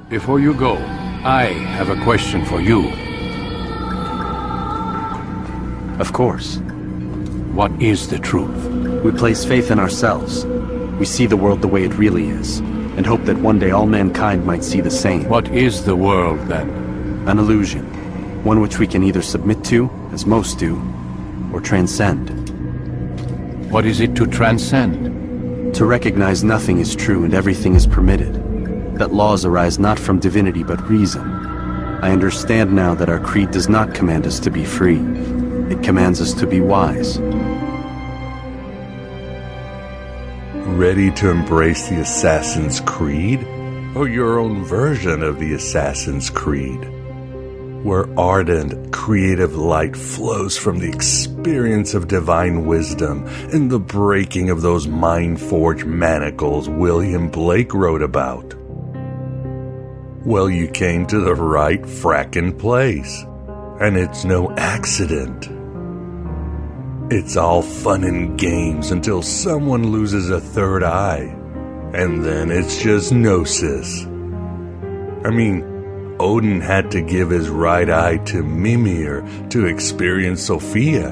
Before you go, I have a question for you. Of course. What is the truth? We place faith in ourselves. We see the world the way it really is, and hope that one day all mankind might see the same. What is the world, then? An illusion. One which we can either submit to, as most do, or transcend. What is it to transcend? To recognize nothing is true and everything is permitted. That laws arise not from divinity but reason. I understand now that our creed does not command us to be free. It commands us to be wise. Ready to embrace the Assassin's Creed? Or your own version of the Assassin's Creed? Where ardent, creative light flows from the experience of divine wisdom and the breaking of those mind-forged manacles William Blake wrote about. Well, you came to the right frackin' place, and it's no accident. It's all fun and games until someone loses a third eye, and then it's just gnosis. I mean, Odin had to give his right eye to Mimir to experience Sophia.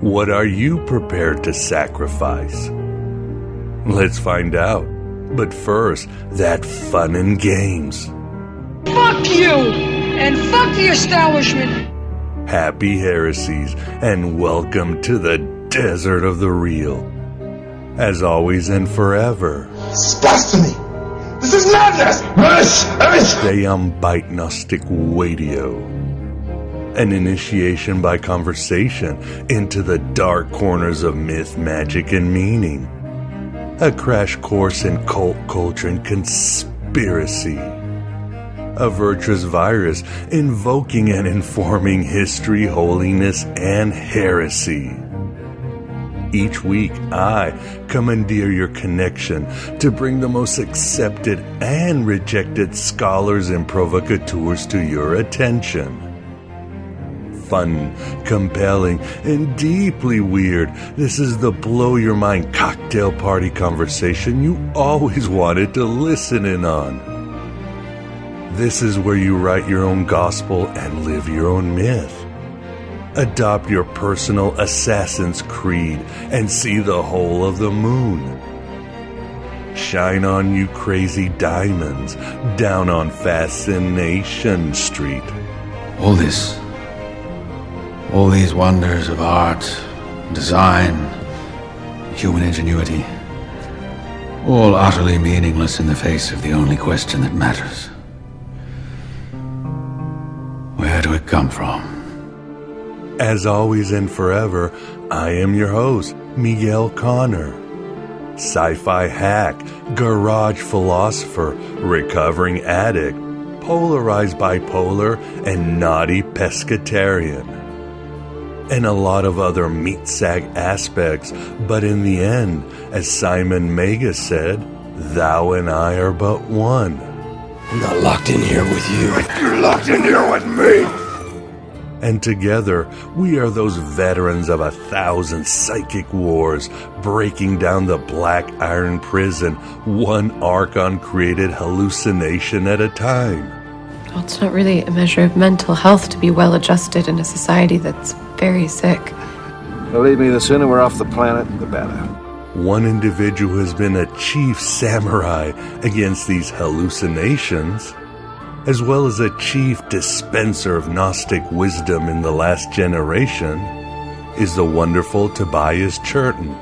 What are you prepared to sacrifice? Let's find out. But first, that fun and games. Fuck you! And fuck the establishment! Happy heresies, and welcome to the desert of the real. As always and forever. This is blasphemy! This is madness! Stay on Bite Gnostic Radio. An initiation by conversation into the dark corners of myth, magic, and meaning. A crash course in cult culture and conspiracy. A virtuous virus invoking and informing history, holiness, and heresy. Each week, I commandeer your connection to bring the most accepted and rejected scholars and provocateurs to your attention. Fun, compelling, and deeply weird, this is the blow-your-mind cocktail party conversation you always wanted to listen in on. This is where you write your own gospel and live your own myth. Adopt your personal Assassin's Creed and see the whole of the moon. Shine on, you crazy diamonds, down on Fascination Street. All these wonders of art, design, human ingenuity, all utterly meaningless in the face of the only question that matters. Where do it come from? As always and forever, I am your host, Miguel Connor. Sci-fi hack, garage philosopher, recovering addict, polarized bipolar, and naughty pescatarian. And a lot of other meat sack aspects, but in the end, as Simon Magus said, thou and I are but one. I'm not locked in here with you. You're locked in here with me! And together, we are those veterans of 1,000 psychic wars, breaking down the black iron prison, one Archon-created hallucination at a time. Well, it's not really a measure of mental health to be well-adjusted in a society that's very sick. Believe me, the sooner we're off the planet, the better. One individual has been a chief samurai against these hallucinations, as well as a chief dispenser of Gnostic wisdom in the last generation, is the wonderful Tobias Churton.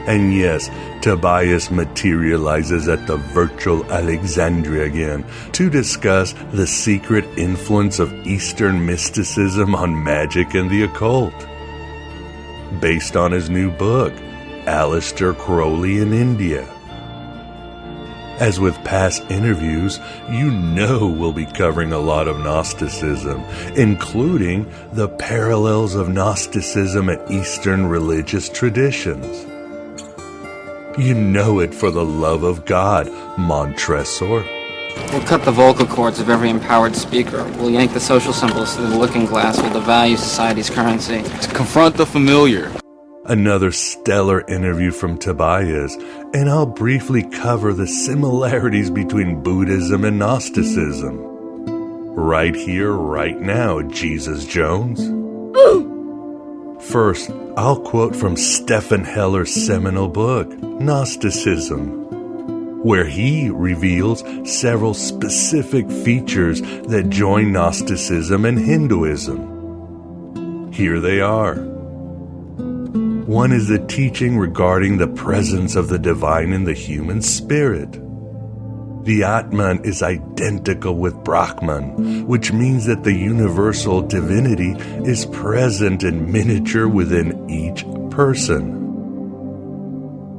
And yes, Tobias materializes at the virtual Alexandria again to discuss the secret influence of Eastern mysticism on magic and the occult. Based on his new book, Aleister Crowley in India. As with past interviews, you know we'll be covering a lot of Gnosticism, including the parallels of Gnosticism and Eastern religious traditions. You know it for the love of God, Montresor. We'll cut the vocal cords of every empowered speaker. We'll yank the social symbols to the looking glass with the value society's currency. To confront the familiar. Another stellar interview from Tobias, and I'll briefly cover the similarities between Buddhism and Gnosticism. Right here, right now, Jesus Jones. First, I'll quote from Stephen Heller's seminal book, Gnosticism, where he reveals several specific features that join Gnosticism and Hinduism. Here they are. One is the teaching regarding the presence of the divine in the human spirit. The Atman is identical with Brahman, which means that the universal divinity is present in miniature within each person.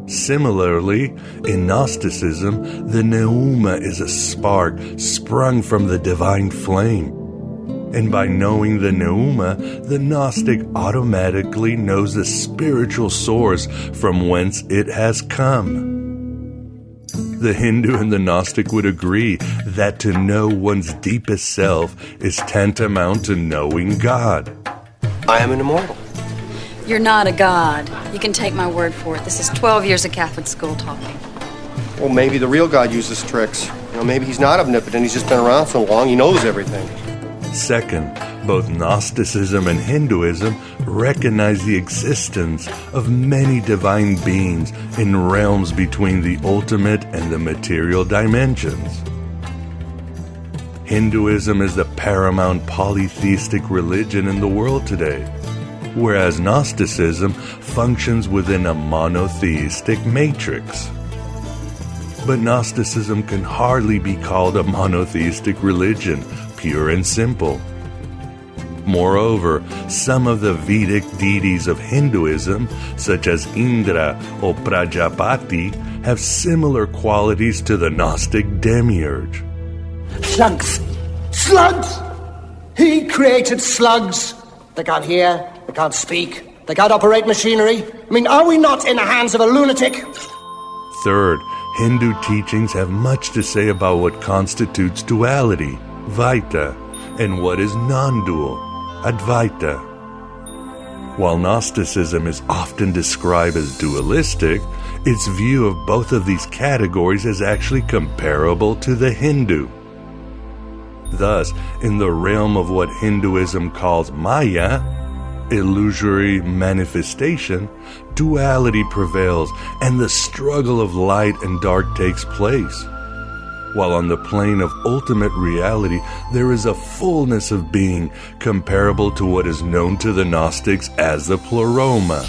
Similarly, in Gnosticism, the Pneuma is a spark sprung from the divine flame. And by knowing the Pneuma, the Gnostic automatically knows the spiritual source from whence it has come. The Hindu and the Gnostic would agree that to know one's deepest self is tantamount to knowing God. I am an immortal. You're not a god. You can take my word for it. This is 12 years of Catholic school talking. Well, maybe the real God uses tricks. Maybe he's not omnipotent. He's just been around so long, he knows everything. Second, both Gnosticism and Hinduism recognize the existence of many divine beings in realms between the ultimate and the material dimensions. Hinduism is the paramount polytheistic religion in the world today, whereas Gnosticism functions within a monotheistic matrix. But Gnosticism can hardly be called a monotheistic religion, pure and simple. Moreover, some of the Vedic deities of Hinduism, such as Indra or Prajapati, have similar qualities to the Gnostic demiurge. Slugs! Slugs! He created slugs! They can't hear, they can't speak, they can't operate machinery. Are we not in the hands of a lunatic? Third, Hindu teachings have much to say about what constitutes duality, Vaita, and what is non-dual, Advaita. While Gnosticism is often described as dualistic, its view of both of these categories is actually comparable to the Hindu. Thus, in the realm of what Hinduism calls Maya, illusory manifestation, duality prevails and the struggle of light and dark takes place. While on the plane of ultimate reality, there is a fullness of being comparable to what is known to the Gnostics as the pleroma.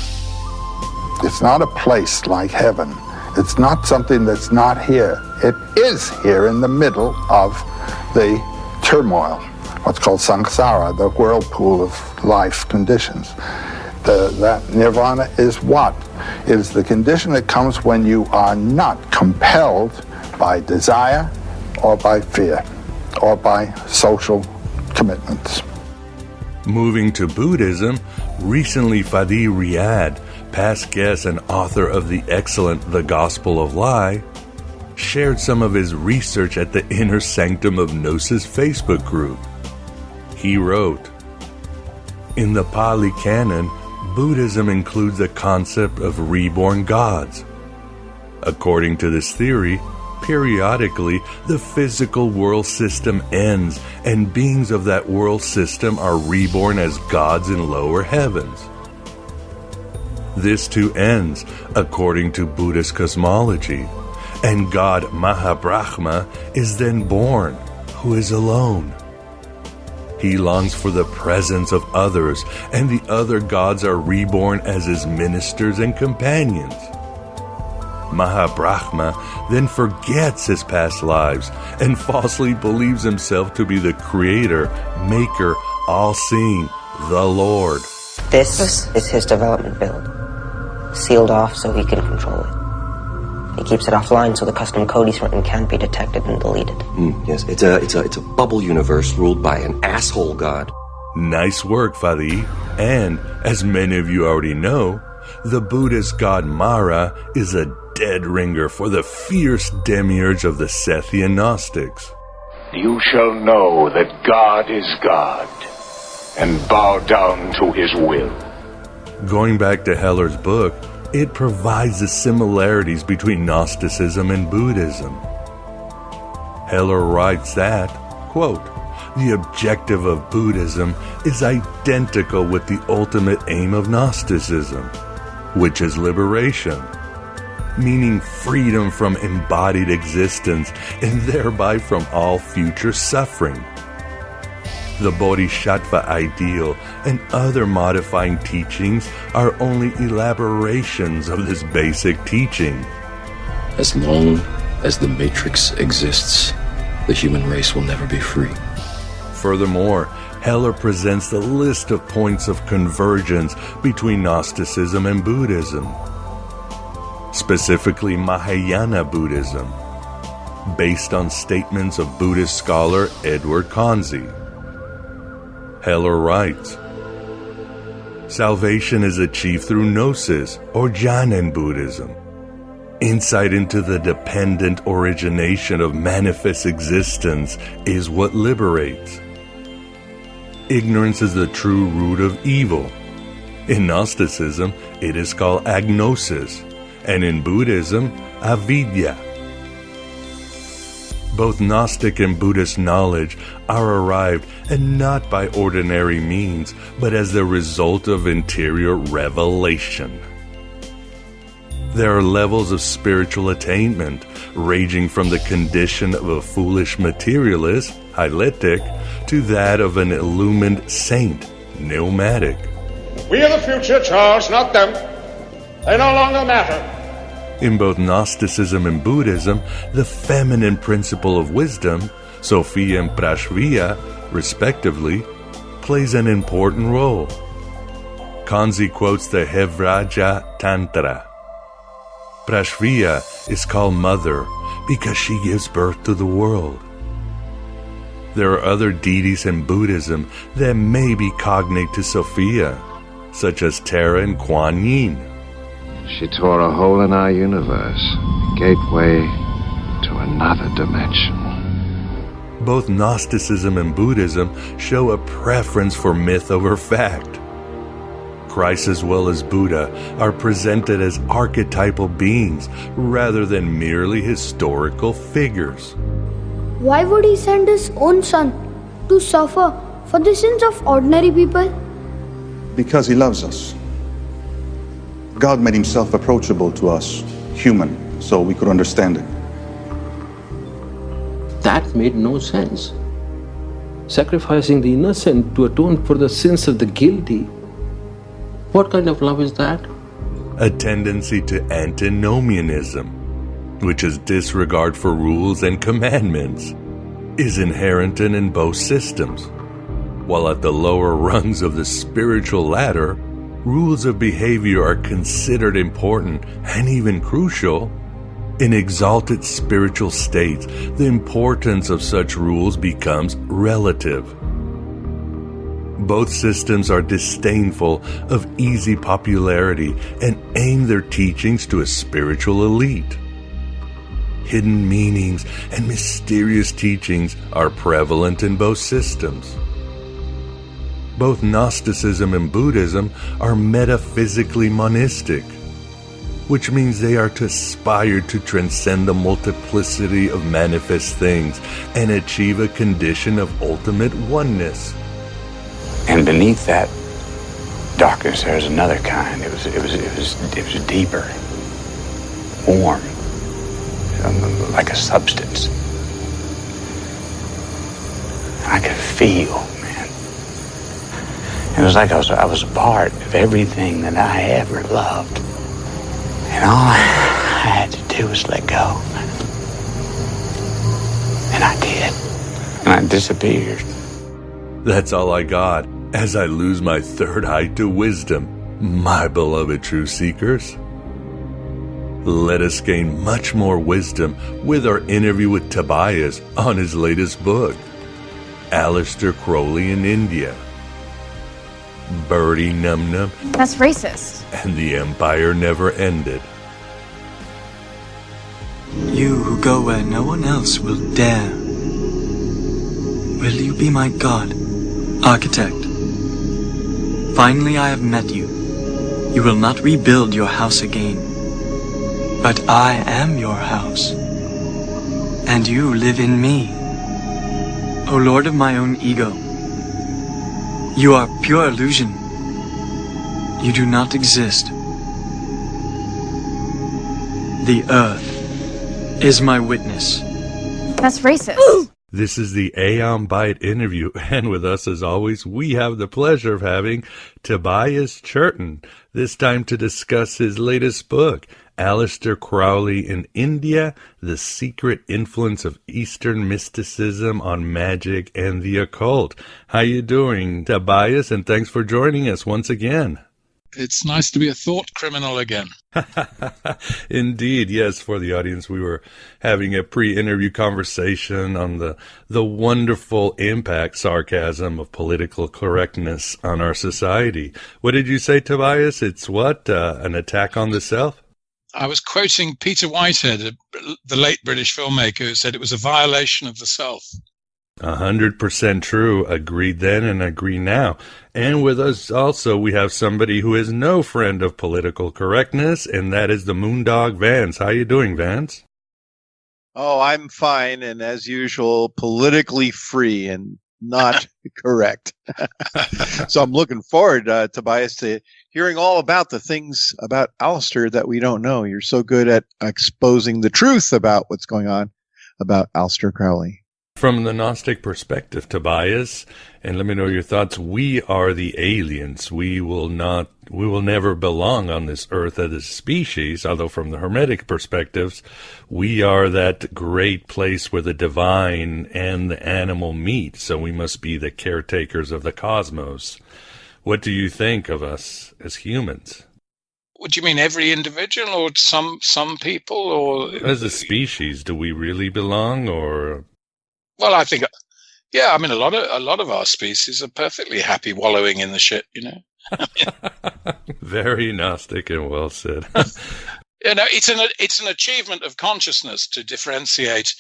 It's not a place like heaven. It's not something that's not here. It is here in the middle of the turmoil, what's called samsara, the whirlpool of life conditions. That nirvana is what? It is the condition that comes when you are not compelled by desire or by fear or by social commitments. Moving to Buddhism, recently Fadi Riyad, past guest and author of the excellent The Gospel of Lie, shared some of his research at the Inner Sanctum of Gnosis Facebook group. He wrote, "In the Pali Canon, Buddhism includes the concept of reborn gods. According to this theory, periodically the physical world system ends and beings of that world system are reborn as gods in lower heavens. This too ends, according to Buddhist cosmology, and God Mahabrahma is then born, who is alone. He longs for the presence of others, and the other gods are reborn as his ministers and companions. Mahabrahma then forgets his past lives and falsely believes himself to be the creator, maker, all-seeing, the Lord." This is his development build, sealed off so he can control it. He keeps it offline so the custom code he's written can't be detected and deleted. Yes, it's a bubble universe ruled by an asshole god. Nice work, Fadi. And, as many of you already know, the Buddhist god Mara is a dead ringer for the fierce demiurge of the Sethian Gnostics. "You shall know that God is God, and bow down to his will." Going back to Heller's book, it provides the similarities between Gnosticism and Buddhism. Heller writes that, quote, "The objective of Buddhism is identical with the ultimate aim of Gnosticism, which is liberation, meaning freedom from embodied existence and thereby from all future suffering. The Bodhisattva ideal and other modifying teachings are only elaborations of this basic teaching. As long as the Matrix exists, the human race will never be free." Furthermore, Heller presents the list of points of convergence between Gnosticism and Buddhism, specifically Mahayana Buddhism, based on statements of Buddhist scholar Edward Kanzi. Heller writes, "Salvation is achieved through Gnosis or jhana in Buddhism. Insight into the dependent origination of manifest existence is what liberates. Ignorance is the true root of evil. In Gnosticism, it is called agnosis, and in Buddhism, avidya. Both Gnostic and Buddhist knowledge are arrived, and not by ordinary means, but as the result of interior revelation. There are levels of spiritual attainment, ranging from the condition of a foolish materialist, hyletic, to that of an illumined saint, pneumatic. We are the future, Charles, not them. They no longer matter. In both Gnosticism and Buddhism, the feminine principle of wisdom, Sophia and Prashvya, respectively, plays an important role. Kanzi quotes the Hevraja Tantra. Prashvya is called Mother because she gives birth to the world. There are other deities in Buddhism that may be cognate to Sophia, such as Tara and Kuan Yin. She tore a hole in our universe, gateway to another dimension. Both Gnosticism and Buddhism show a preference for myth over fact. Christ as well as Buddha are presented as archetypal beings rather than merely historical figures. Why would he send his own son to suffer for the sins of ordinary people? Because he loves us. God made himself approachable to us, human, so we could understand it. That made no sense. Sacrificing the innocent to atone for the sins of the guilty. What kind of love is that? A tendency to antinomianism, which is disregard for rules and commandments, is inherent in both systems. While at the lower rungs of the spiritual ladder, rules of behavior are considered important and even crucial, in exalted spiritual states, the importance of such rules becomes relative. Both systems are disdainful of easy popularity and aim their teachings to a spiritual elite. Hidden meanings and mysterious teachings are prevalent in both systems. Both Gnosticism and Buddhism are metaphysically monistic, which means they are to aspire to transcend the multiplicity of manifest things and achieve a condition of ultimate oneness. And beneath that darkness, there's another kind. It was deeper, warm, like a substance. I could feel. It was like I was a part of everything that I ever loved. And all I had to do was let go. And I did. And I disappeared. That's all I got as I lose my third eye to wisdom, my beloved true seekers. Let us gain much more wisdom with our interview with Tobias on his latest book, Aleister Crowley in India. Birdie Num Num. That's racist. And the empire never ended. You who go where no one else will dare. Will you be my god, architect? Finally I have met you. You will not rebuild your house again, but I am your house, and you live in me. O Lord of my own ego, you are pure illusion. You do not exist. The earth is my witness. That's racist. This is the Aeon Byte interview, and with us, as always, we have the pleasure of having Tobias Churton, this time to discuss his latest book, Aleister Crowley in India, The Secret Influence of Eastern Mysticism on Magic and the Occult. How you doing, Tobias, and thanks for joining us once again. It's nice to be a thought criminal again. Indeed, yes. For the audience, we were having a pre-interview conversation on the wonderful impact, sarcasm of political correctness on our society. What did you say, Tobias? It's what? An attack on the self? I was quoting Peter Whitehead, the late British filmmaker, who said it was a violation of the self. 100% true. Agreed then and agree now. And with us also, we have somebody who is no friend of political correctness, and that is the Moondog Vance. How you doing, Vance? Oh, I'm fine, and as usual, politically free and not correct. So I'm looking forward, Tobias, to hearing all about the things about Aleister that we don't know. You're so good at exposing the truth about what's going on about Aleister Crowley. From the Gnostic perspective, Tobias, and let me know your thoughts, we are the aliens. We will never belong on this earth as a species, although from the Hermetic perspectives, we are that great place where the divine and the animal meet, so we must be the caretakers of the cosmos. What do you think of us as humans? What do you mean, every individual, or some people, or as a species? Do we really belong, or? Well, I think, yeah. I mean, a lot of our species are perfectly happy wallowing in the shit, you know. Very Gnostic and well said. You know, it's an achievement of consciousness to differentiate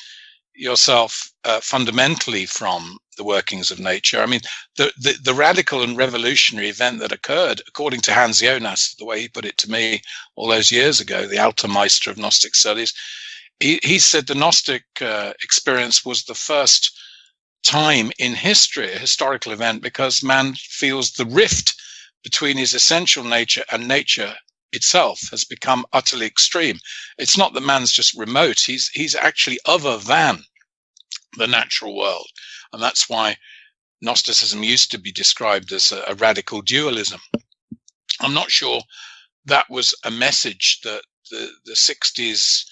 yourself fundamentally from the workings of nature. I mean, the radical and revolutionary event that occurred, according to Hans Jonas, the way he put it to me all those years ago, the Alter Meister of Gnostic studies. He said the Gnostic experience was the first time in history, a historical event, because man feels the rift between his essential nature and nature itself has become utterly extreme. It's not that man's just remote. He's actually other than the natural world. And that's why Gnosticism used to be described as a radical dualism. I'm not sure that was a message that the 60s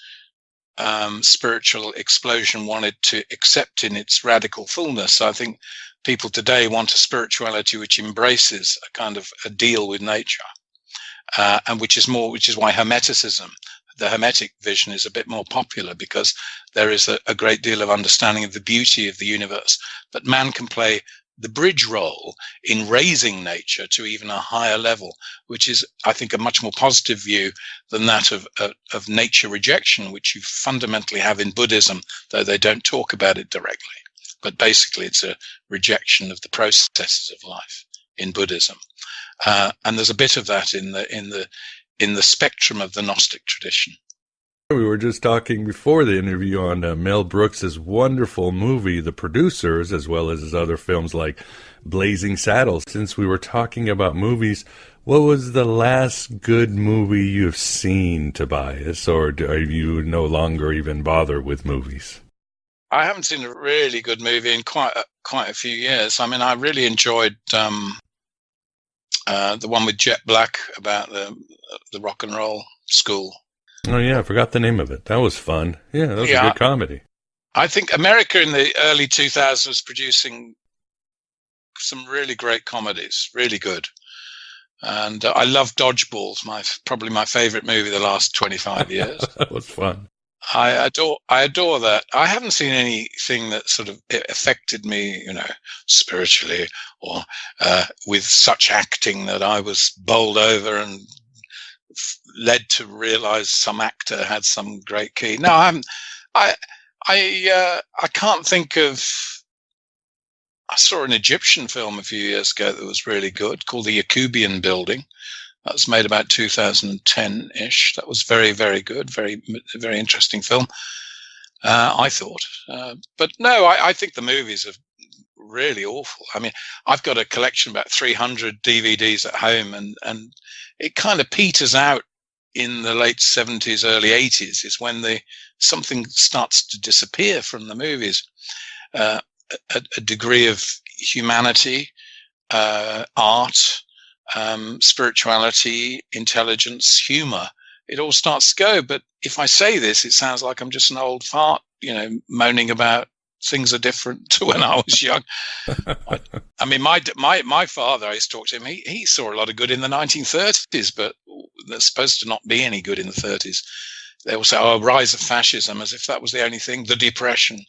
spiritual explosion wanted to accept in its radical fullness. I think people today want a spirituality which embraces a kind of a deal with nature, and which is why Hermeticism, the Hermetic vision, is a bit more popular, because there is a great deal of understanding of the beauty of the universe. But man can play the bridge role in raising nature to even a higher level, which is, I think, a much more positive view than that of nature rejection, which you fundamentally have in Buddhism, though they don't talk about it directly. But basically, it's a rejection of the processes of life in Buddhism, and there's a bit of that in the spectrum of the Gnostic tradition. We were just talking before the interview on Mel Brooks's wonderful movie, The Producers, as well as his other films like Blazing Saddles. Since we were talking about movies, what was the last good movie you've seen, Tobias, or are you no longer even bother with movies? I haven't seen a really good movie in quite a few years. I mean, I really enjoyed the one with Jet Black about the rock and roll school. Oh, yeah, I forgot the name of it. That was fun. Yeah, that was a good comedy. I think America in the early 2000s was producing some really great comedies, really good. And I love Dodgeballs, probably my favorite movie the last 25 years. That was fun. I adore that. I haven't seen anything that sort of affected me, you know, spiritually, or with such acting that I was bowled over and led to realize some actor had some great key. No, I can't think of. I saw an Egyptian film a few years ago that was really good, called The Yakubian Building, That was made about 2010-ish. That was very, very good. Very, very interesting film, I thought. But no, I think the movies are really awful. I mean, I've got a collection of about 300 DVDs at home, and it kind of peters out in the late 70s, early 80s is when something starts to disappear from the movies. A degree of humanity, art, spirituality, intelligence, humor, it all starts to go. But if I say this, it sounds like I'm just an old fart, moaning about things are different to when I was young. I mean, my father, I used to talk to him, he saw a lot of good in the 1930s, but there's supposed to not be any good in the 30s. They will say, rise of fascism, as if that was the only thing, the Depression,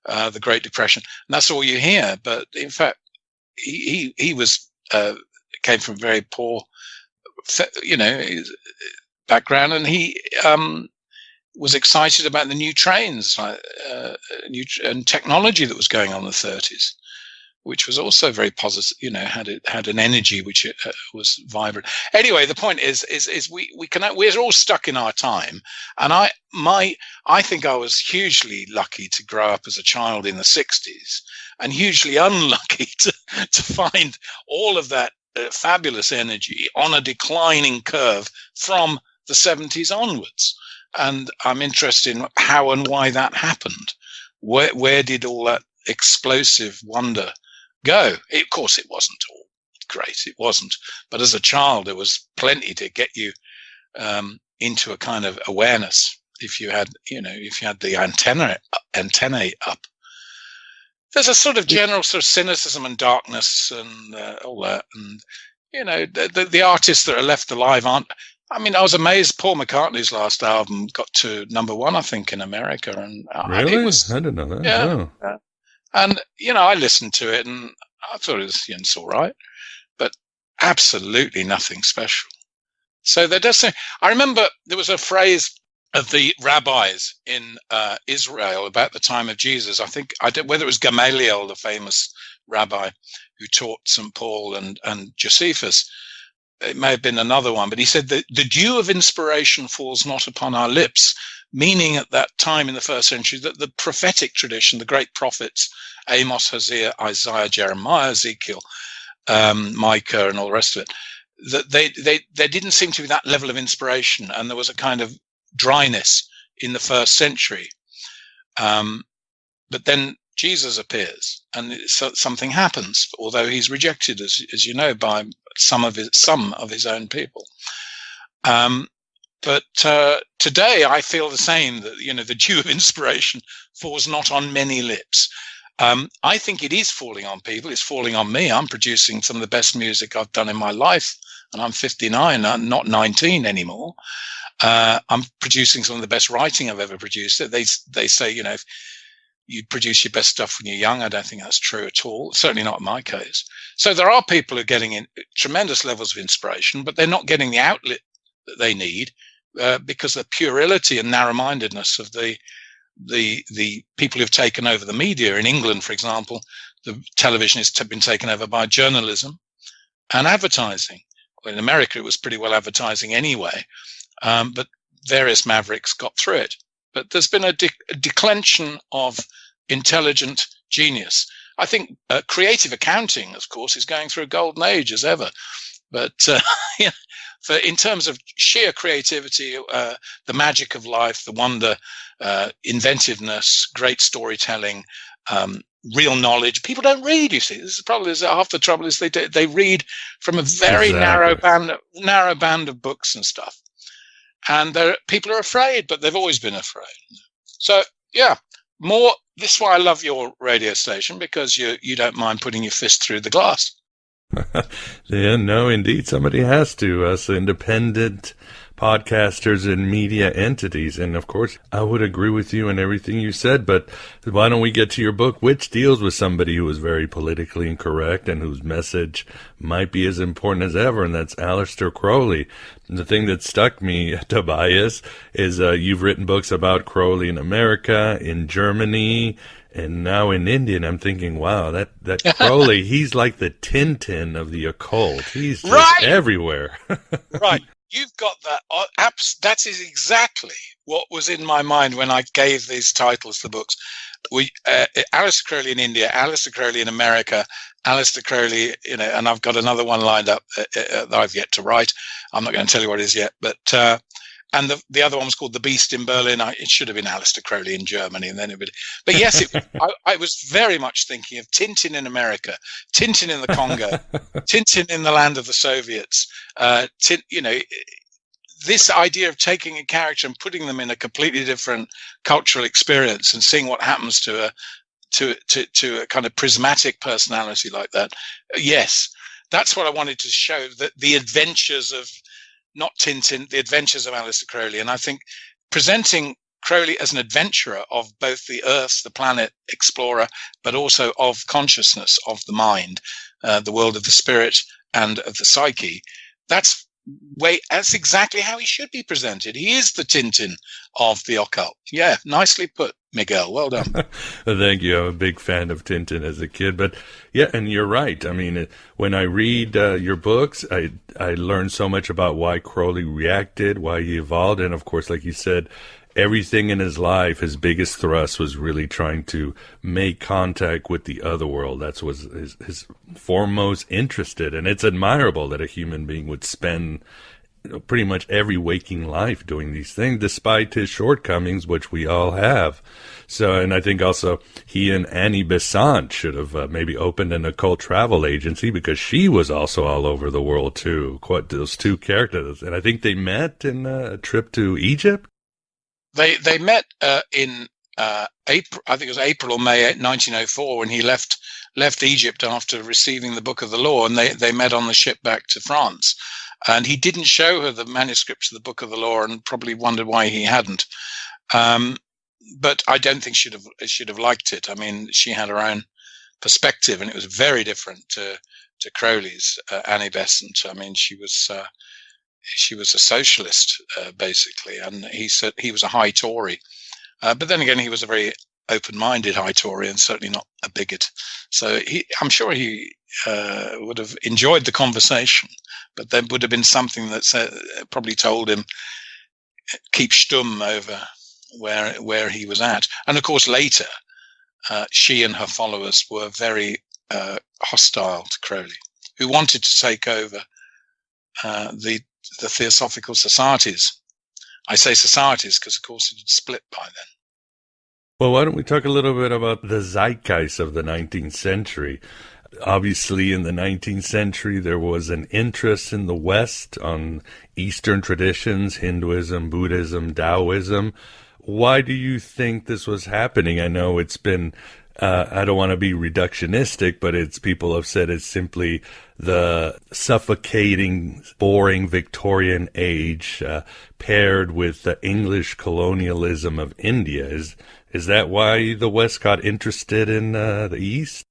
the Great Depression. And that's all you hear. But in fact, he came from very poor, background, and he was excited about the new trains and technology that was going on in the 30s, which was also very positive. Had an energy which was vibrant. Anyway, the point is we're all stuck in our time, and I think I was hugely lucky to grow up as a child in the 60s, and hugely unlucky to find all of that fabulous energy on a declining curve from the 70s onwards. And I'm interested in how and why that happened. Where did all that explosive wonder go? Of course, it wasn't all great. It wasn't. But as a child, there was plenty to get you into a kind of awareness. If you had the antennae up. There's a sort of general sort of cynicism and darkness and all that. And the artists that are left alive aren't. I mean, I was amazed. Paul McCartney's last album got to #1, I think, in America. And really? I didn't know that. Yeah. Oh. And, I listened to it and I thought it's all right, but absolutely nothing special. So there does seem, I remember there was a phrase of the rabbis in Israel about the time of Jesus. I think, whether it was Gamaliel, the famous rabbi who taught St. Paul and Josephus, it may have been another one, but he said that the dew of inspiration falls not upon our lips, meaning at that time in the first century that the prophetic tradition, the great prophets, Amos, Hosea, Isaiah, Jeremiah, Ezekiel, Micah, and all the rest of it, that they didn't seem to be that level of inspiration, and there was a kind of dryness in the first century. But then Jesus appears, and something happens, although he's rejected, as you know, by some of his own people. But today I feel the same, that the dew of inspiration falls not on many lips. I think it is falling on people. It's falling on me. I'm producing some of the best music I've done in my life, and I'm 59. I'm not 19 anymore. I'm producing some of the best writing I've ever produced. They say, if you produce your best stuff when you're young. I don't think that's true at all. Certainly not in my case. So there are people who are getting in tremendous levels of inspiration, but they're not getting the outlet that they need because the puerility and narrow-mindedness of the people who've taken over the media. In England, for example, the television has been taken over by journalism and advertising. Well, in America, it was pretty well advertising anyway, but various mavericks got through it. But there's been a declension of intelligent genius. I think creative accounting, of course, is going through a golden age as ever. But in terms of sheer creativity, the magic of life, the wonder, inventiveness, great storytelling, real knowledge, people don't read. You see, this is probably half the trouble is they read from a very narrow band of books and stuff. And people are afraid, but they've always been afraid. So, yeah, this is why I love your radio station, because you don't mind putting your fist through the glass. Yeah, no, indeed, somebody has to. Us independent podcasters and media entities. And of course, I would agree with you in everything you said, but why don't we get to your book, which deals with somebody who is very politically incorrect and whose message might be as important as ever, and that's Aleister Crowley. The thing that stuck me, Tobias, is you've written books about Crowley in America, in Germany, and now in India. And I'm thinking, wow, that Crowley, he's like the Tintin of the occult. He's just everywhere. Right. You've got that. That is exactly what was in my mind when I gave these titles to the books. Aleister Crowley in India, Aleister Crowley in America, Aleister Crowley, and I've got another one lined up that I've yet to write. I'm not going to tell you what it is yet, but and the other one was called The Beast in Berlin. It should have been Aleister Crowley in Germany, and then it would. But yes, I was very much thinking of Tintin in America, Tintin in the Congo, Tintin in the land of the Soviets. This idea of taking a character and putting them in a completely different cultural experience and seeing what happens to a kind of prismatic personality like that. Yes, that's what I wanted to show, that the adventures of, not Tintin, the adventures of Aleister Crowley. And I think presenting Crowley as an adventurer of both the earth, the planet explorer, but also of consciousness, of the mind, the world of the spirit and of the psyche, that's exactly how he should be presented. He is the Tintin of the occult. Yeah, nicely put, Miguel. Well done. Thank you. I'm a big fan of Tintin as a kid. But yeah, and you're right. I mean, when I read your books, I learn so much about why Crowley reacted, why he evolved. And of course, like you said, everything in his life, his biggest thrust was really trying to make contact with the other world. That's what his foremost interested. And it's admirable that a human being would spend pretty much every waking life doing these things, despite his shortcomings, which we all have. So, and I think also he and Annie Besant should have maybe opened an occult travel agency, because she was also all over the world too. Quite those two characters. And I think they met in a trip to Egypt. They met in April, I think it was April or May 1904, when he left Egypt after receiving the Book of the Law, and they met on the ship back to France. And he didn't show her the manuscripts of the Book of the Law, and probably wondered why he hadn't. But I don't think she'd have liked it. I mean, she had her own perspective, and it was very different to Crowley's. Annie Besant. I mean, she was a socialist, basically, and he said he was a high Tory. But then again, he was a very open-minded high Tory and certainly not a bigot. So I'm sure he would have enjoyed the conversation, but there would have been something that probably told him, keep stum over where he was at. And of course, later, she and her followers were very hostile to Crowley, who wanted to take over the Theosophical societies. I say societies because, of course, it had split by then. Well, why don't we talk a little bit about the zeitgeist of the 19th century? Obviously, in the 19th century, there was an interest in the West on Eastern traditions, Hinduism, Buddhism, Taoism. Why do you think this was happening? I know it's been I don't want to be reductionistic, but people have said it's simply the suffocating, boring Victorian age paired with the English colonialism of India. Is that why the West got interested in the East?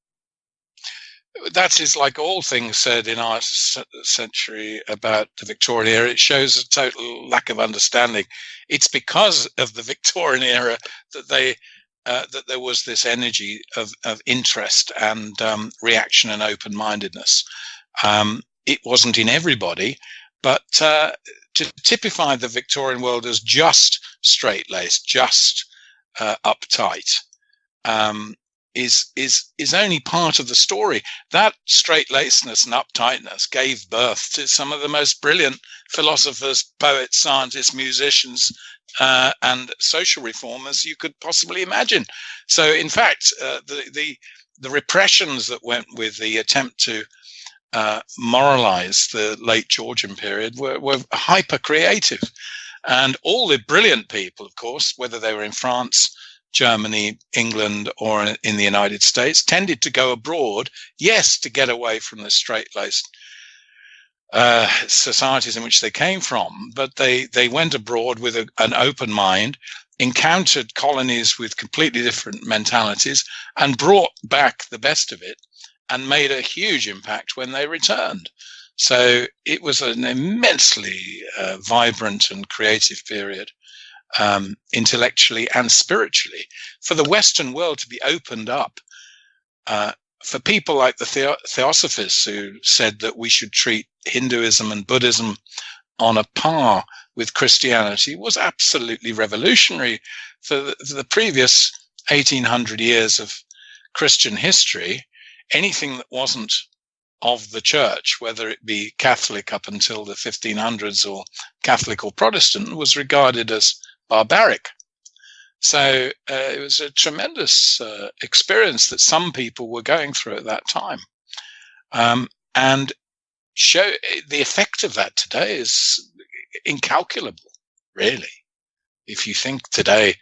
That is like all things said in our century about the Victorian era. It shows a total lack of understanding. It's because of the Victorian era that that there was this energy of interest and reaction and open-mindedness. It wasn't in everybody, but to typify the Victorian world as just straight-laced, just uptight, is only part of the story. That straight-lacedness and uptightness gave birth to some of the most brilliant philosophers, poets, scientists, musicians, and social reformers you could possibly imagine. So, in fact, the repressions that went with the attempt to moralize the late Georgian period were hyper creative, and all the brilliant people, of course, whether they were in France, Germany, England, or in the United States, tended to go abroad, yes, to get away from the straight-laced societies in which they came from, but they went abroad with an open mind, encountered colonies with completely different mentalities, and brought back the best of it, and made a huge impact when they returned. So it was an immensely vibrant and creative period, intellectually and spiritually, for the Western world to be opened up. For people like the Theosophists who said that we should treat Hinduism and Buddhism on a par with Christianity, was absolutely revolutionary. For the previous 1800 years of Christian history, anything that wasn't of the church, whether it be Catholic up until the 1500s or Catholic or Protestant, was regarded as barbaric. So it was a tremendous experience that some people were going through at that time. And the effect of that today is incalculable, really. If you think today,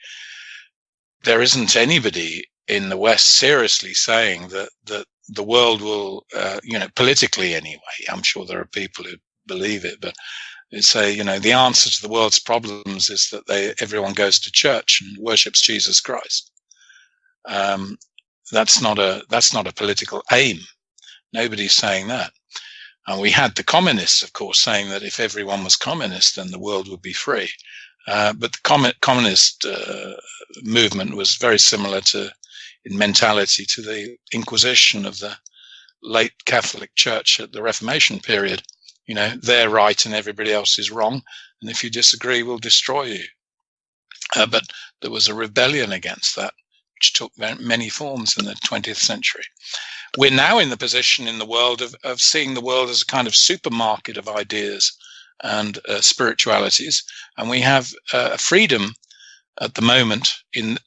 there isn't anybody in the West seriously saying that the world will, politically anyway, I'm sure there are people who believe it, but they say, the answer to the world's problems is that everyone goes to church and worships Jesus Christ. That's not a political aim. Nobody's saying that. And we had the communists, of course, saying that if everyone was communist, then the world would be free. But the communist movement was very similar in mentality to the Inquisition of the late Catholic Church at the Reformation period. They're right and everybody else is wrong, and if you disagree, we'll destroy you. But there was a rebellion against that, which took many forms in the 20th century. We're now in the position in the world of seeing the world as a kind of supermarket of ideas and spiritualities, and we have freedom at the moment in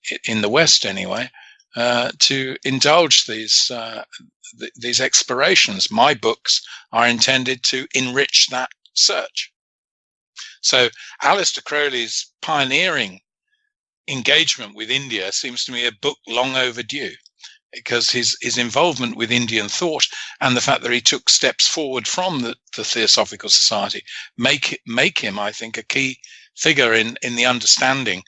the West anyway to indulge these explorations. My books are intended to enrich that search. So Aleister Crowley's pioneering engagement with India seems to me a book long overdue, because his involvement with Indian thought and the fact that he took steps forward from the Theosophical Society make him, I think, a key figure in the understanding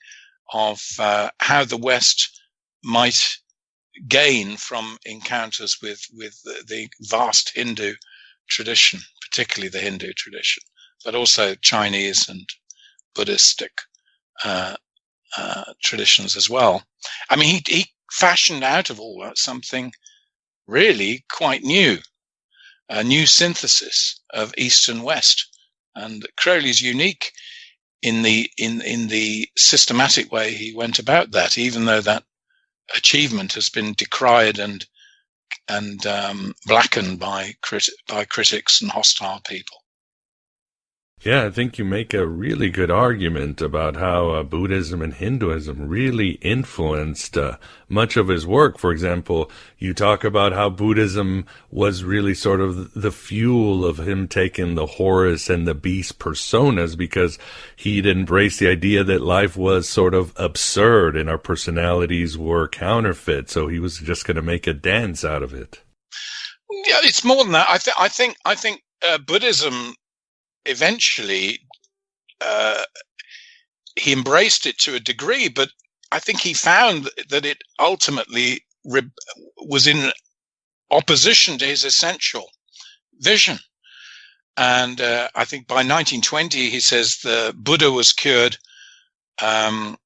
of how the West might gain from encounters with the vast Hindu tradition, particularly the Hindu tradition, but also Chinese and Buddhistic traditions as well. I mean, he fashioned out of all that something really quite new, a new synthesis of East and West. And Crowley's unique in the systematic way he went about that, even though that achievement has been decried and blackened by critics and hostile people. Yeah, I think you make a really good argument about how Buddhism and Hinduism really influenced much of his work. For example, you talk about how Buddhism was really sort of the fuel of him taking the Horus and the Beast personas, because he'd embraced the idea that life was sort of absurd and our personalities were counterfeit. So he was just going to make a dance out of it. Yeah, it's more than that. I think Buddhism eventually he embraced it to a degree, but I think he found that it ultimately was in opposition to his essential vision. And I think by 1920, he says the Buddha was cured. The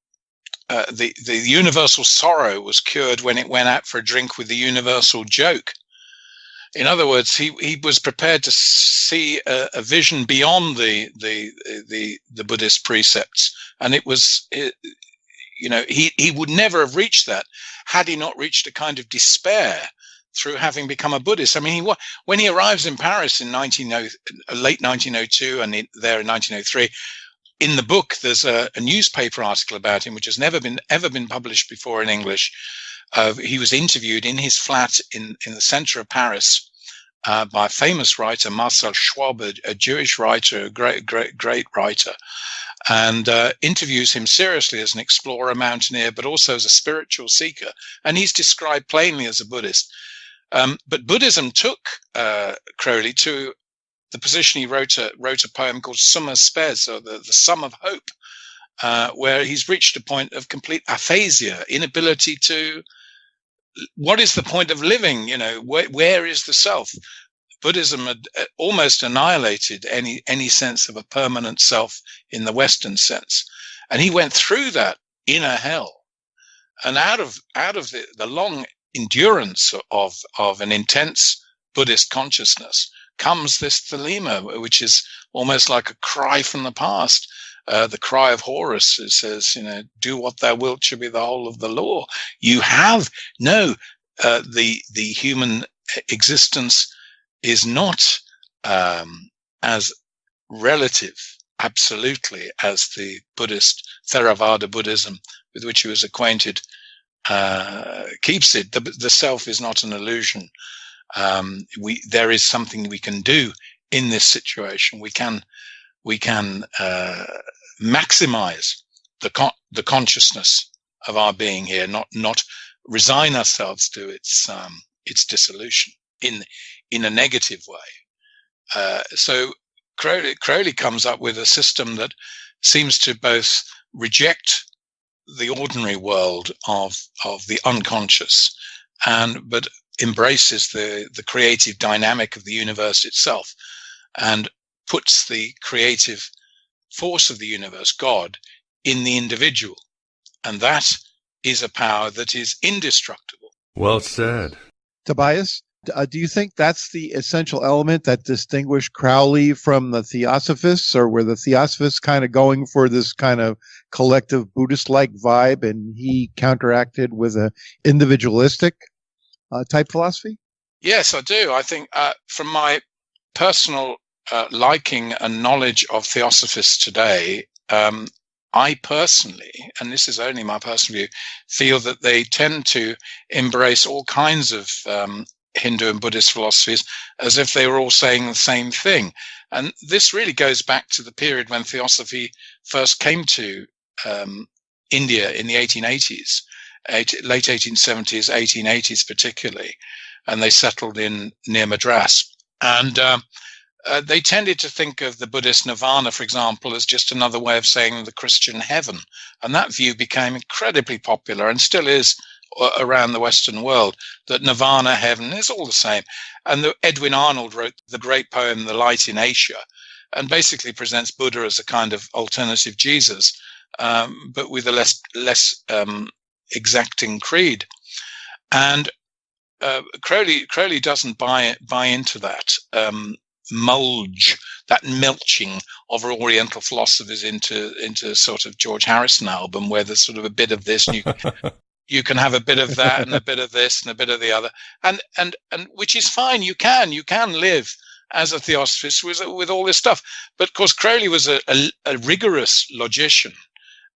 universal sorrow was cured when it went out for a drink with the universal joke. In other words, he was prepared to see a vision beyond the Buddhist precepts, and it was, he would never have reached that had he not reached a kind of despair through having become a Buddhist. I mean, when he arrives in Paris in late 1902 and there in 1903, in the book there's a newspaper article about him which has never been published before in English. He was interviewed in his flat in the center of Paris by a famous writer, Marcel Schwab, a Jewish writer, a great writer, and interviews him seriously as an explorer, mountaineer, but also as a spiritual seeker. And he's described plainly as a Buddhist. But Buddhism took Crowley to the position he wrote a poem called Summa Spes, or the Sum of Hope, where he's reached a point of complete aphasia, inability to, what is the point of living? Where is the self? Buddhism had almost annihilated any sense of a permanent self in the Western sense. And he went through that inner hell. And out of the long endurance of an intense Buddhist consciousness comes this thelema, which is almost like a cry from the past. The cry of Horus, it says, do what thou wilt shall be the whole of the law. You have the human existence is not as relative, absolutely, as the Buddhist Theravada Buddhism with which he was acquainted keeps it. The self is not an illusion. There is something we can do in this situation. We can maximize the consciousness of our being here, not resign ourselves to its dissolution in a negative way. So Crowley comes up with a system that seems to both reject the ordinary world of the unconscious, but embraces the creative dynamic of the universe itself, and puts the creative force of the universe, God, in the individual. And that is a power that is indestructible. Well said. Tobias, do you think that's the essential element that distinguished Crowley from the Theosophists, or were the Theosophists kind of going for this kind of collective Buddhist-like vibe, and he counteracted with a individualistic type philosophy? Yes, I do. I think from my personal liking and knowledge of Theosophists today, I personally, and this is only my personal view, feel that they tend to embrace all kinds of Hindu and Buddhist philosophies as if they were all saying the same thing. And this really goes back to the period when Theosophy first came to India in the 1880s, late 1870s, 1880s particularly, and they settled in near Madras. And they tended to think of the Buddhist nirvana, for example, as just another way of saying the Christian heaven. And that view became incredibly popular and still is around the Western world, that nirvana, heaven, is all the same. And Edwin Arnold wrote the great poem, The Light in Asia, and basically presents Buddha as a kind of alternative Jesus, but with a less exacting creed. And Crowley doesn't buy into that mulge, that melching of Oriental philosophers into sort of George Harrison album, where there's sort of a bit of this, and you can have a bit of that and a bit of this and a bit of the other, and which is fine. You can live as a theosophist with all this stuff. But of course, Crowley was a rigorous logician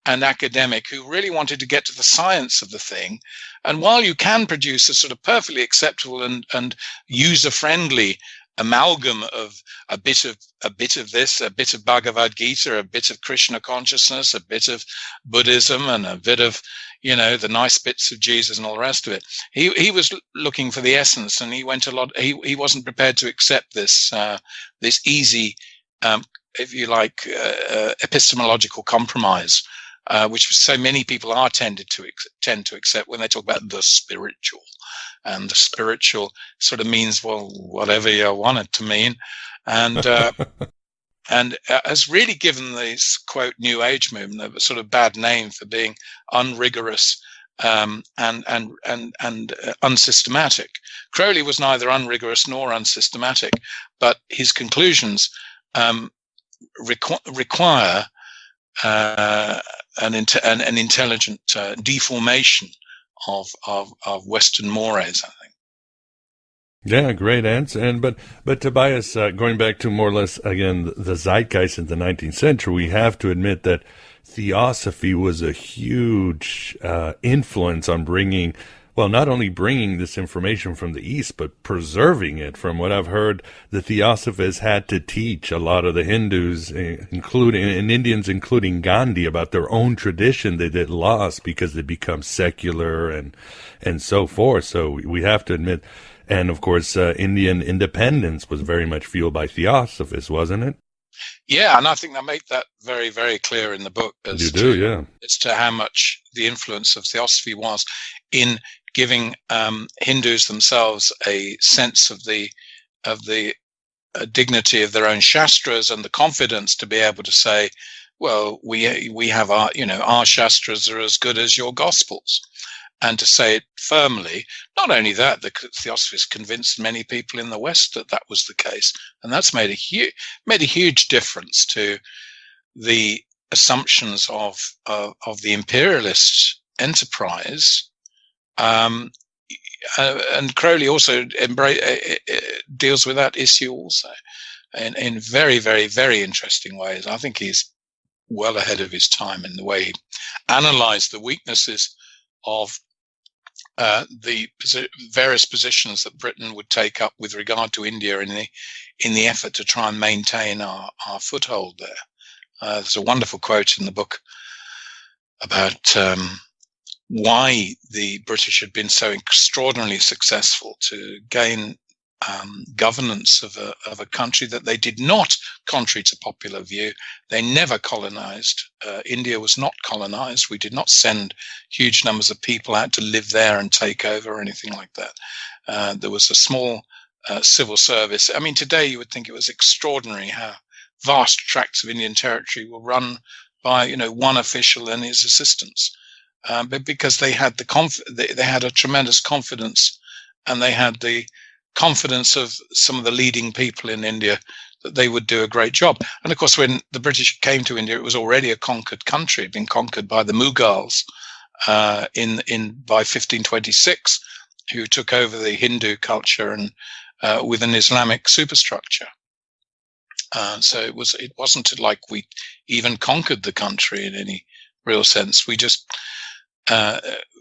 and academic who really wanted to get to the science of the thing. And while you can produce a sort of perfectly acceptable and user-friendly amalgam of a bit of this, a bit of Bhagavad Gita, a bit of Krishna consciousness, a bit of Buddhism, and a bit of, the nice bits of Jesus and all the rest of it. He was looking for the essence, and he went a lot. He wasn't prepared to accept this easy, if you like, epistemological compromise, which so many people are tend to accept when they talk about the spiritual. And the spiritual sort of means, well, whatever you want it to mean. And and has really given this, quote, New Age movement a sort of bad name for being unrigorous and unsystematic. Crowley was neither unrigorous nor unsystematic, but his conclusions require an intelligent deformation of Western mores, I think. Yeah, great answer. But Tobias, going back to more or less again the zeitgeist in the 19th century, we have to admit that Theosophy was a huge influence on bringing, well, not only bringing this information from the East, but preserving it. From what I've heard, the Theosophists had to teach a lot of the Hindus, and Indians, including Gandhi, about their own tradition that they'd lost because they become secular and so forth. So we have to admit, And of course, Indian independence was very much fueled by Theosophists, wasn't it? Yeah, and I think I make that very, very clear in the book as to how much the influence of Theosophy was in giving Hindus themselves a sense of the dignity of their own shastras and the confidence to be able to say, well, we have our shastras are as good as your gospels, and to say it firmly. Not only that, the Theosophists convinced many people in the West that that was the case, and that's made a huge difference to the assumptions of the imperialist enterprise. And Crowley also deals with that issue also in very, very, very interesting ways. I think he's well ahead of his time in the way he analyzed the weaknesses of the various positions that Britain would take up with regard to India in the effort to try and maintain our foothold there. There's a wonderful quote in the book about why the British had been so extraordinarily successful to gain governance of a country that they did not, contrary to popular view. They never colonized. India was not colonized. We did not send huge numbers of people out to live there and take over or anything like that. There was a small civil service. I mean, today you would think it was extraordinary how vast tracts of Indian territory were run by one official and his assistants. But because they had they had a tremendous confidence, and they had the confidence of some of the leading people in India that they would do a great job. And of course, when the British came to India, it was already a conquered country. It had been conquered by the Mughals by 1526, who took over the Hindu culture and with an Islamic superstructure. So it wasn't like we even conquered the country in any real sense. We just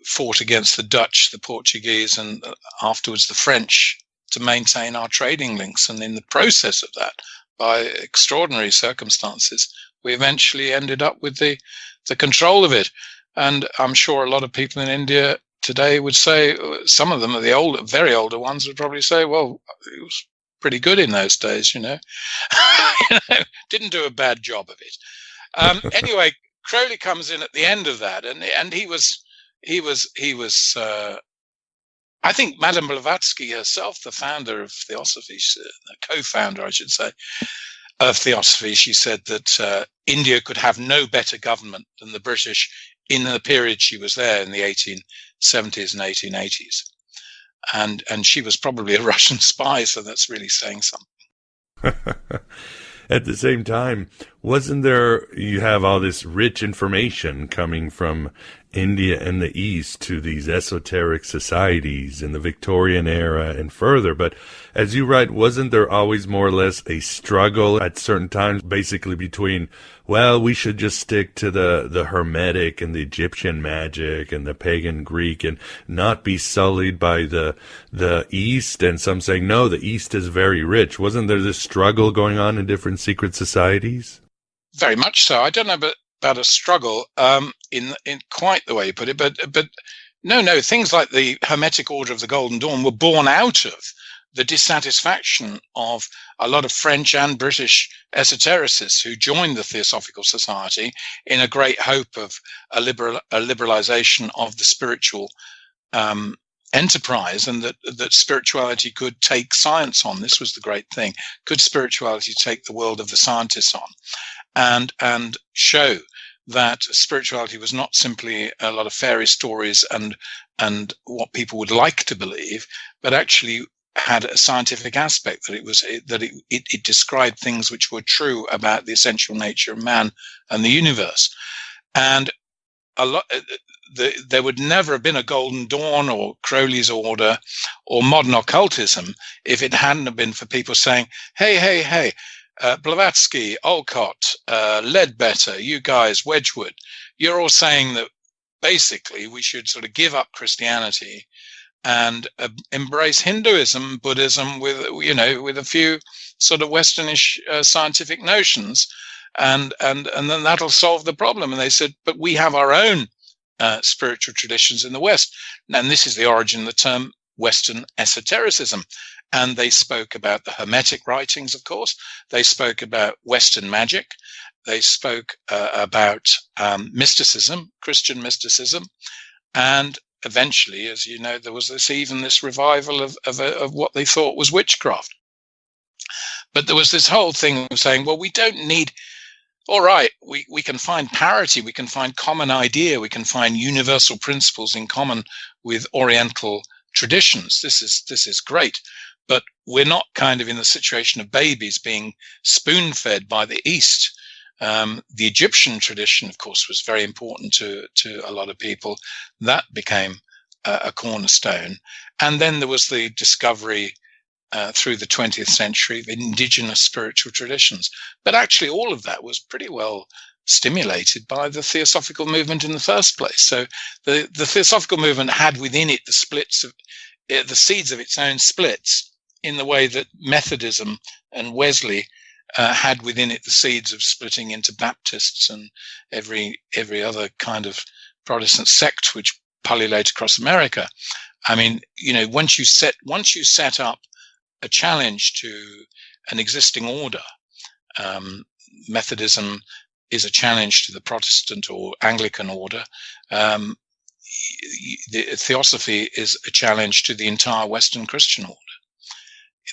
fought against the Dutch, the Portuguese, and afterwards the French to maintain our trading links. And in the process of that, by extraordinary circumstances, we eventually ended up with the control of it. And I'm sure a lot of people in India today would say, some of them are the very older ones would probably say, well, it was pretty good in those days, didn't do a bad job of it. Anyway, Crowley comes in at the end of that, and he was I think Madame Blavatsky herself, the founder of Theosophy, the co-founder, I should say, of Theosophy, she said that India could have no better government than the British in the period she was there in the 1870s and 1880s. And she was probably a Russian spy, so that's really saying something. At the same time, wasn't there, you have all this rich information coming from India and the East to these esoteric societies in the Victorian era and further, but as you write, wasn't there always more or less a struggle at certain times, basically between, well, we should just stick to the Hermetic and the Egyptian magic and the pagan Greek and not be sullied by the East, and some saying, no, the East is very rich. Wasn't there this struggle going on in different secret societies? Very much so. I don't know about a struggle in quite the way you put it, but no, things like the Hermetic Order of the Golden Dawn were born out of the dissatisfaction of a lot of French and British esotericists who joined the Theosophical Society in a great hope of a liberalization of the spiritual enterprise, and that spirituality could take science on. This was the great thing. Could spirituality take the world of the scientists on and show that spirituality was not simply a lot of fairy stories and what people would like to believe, but actually had a scientific aspect, that it described things which were true about the essential nature of man and the universe. And there would never have been a Golden Dawn or Crowley's Order or modern occultism if it hadn't have been for people saying, hey, Blavatsky, Occult, Ledbetter, you guys, Wedgwood, you're all saying that basically we should sort of give up Christianity and embrace Hinduism, Buddhism with a few sort of Westernish scientific notions, and then that'll solve the problem. And they said, but we have our own spiritual traditions in the West. And this is the origin of the term Western esotericism. And they spoke about the Hermetic writings, of course. They spoke about Western magic. They spoke about mysticism, Christian mysticism. And eventually, as you know, there was this revival of what they thought was witchcraft. But there was this whole thing of saying, well, we don't need, all right, we can find parity, we can find common idea, we can find universal principles in common with Oriental traditions. This is great. But we're not kind of in the situation of babies being spoon-fed by the East. The Egyptian tradition, of course, was very important to a lot of people. That became a cornerstone. And then there was the discovery through the 20th century of indigenous spiritual traditions. But actually all of that was pretty well stimulated by the Theosophical movement in the first place. So the Theosophical movement had within it the seeds of its own splits, in the way that Methodism and Wesley had within it the seeds of splitting into Baptists and every other kind of Protestant sect which pullulated across America. I mean, once you set up a challenge to an existing order, Methodism is a challenge to the Protestant or Anglican order. The Theosophy is a challenge to the entire Western Christian order.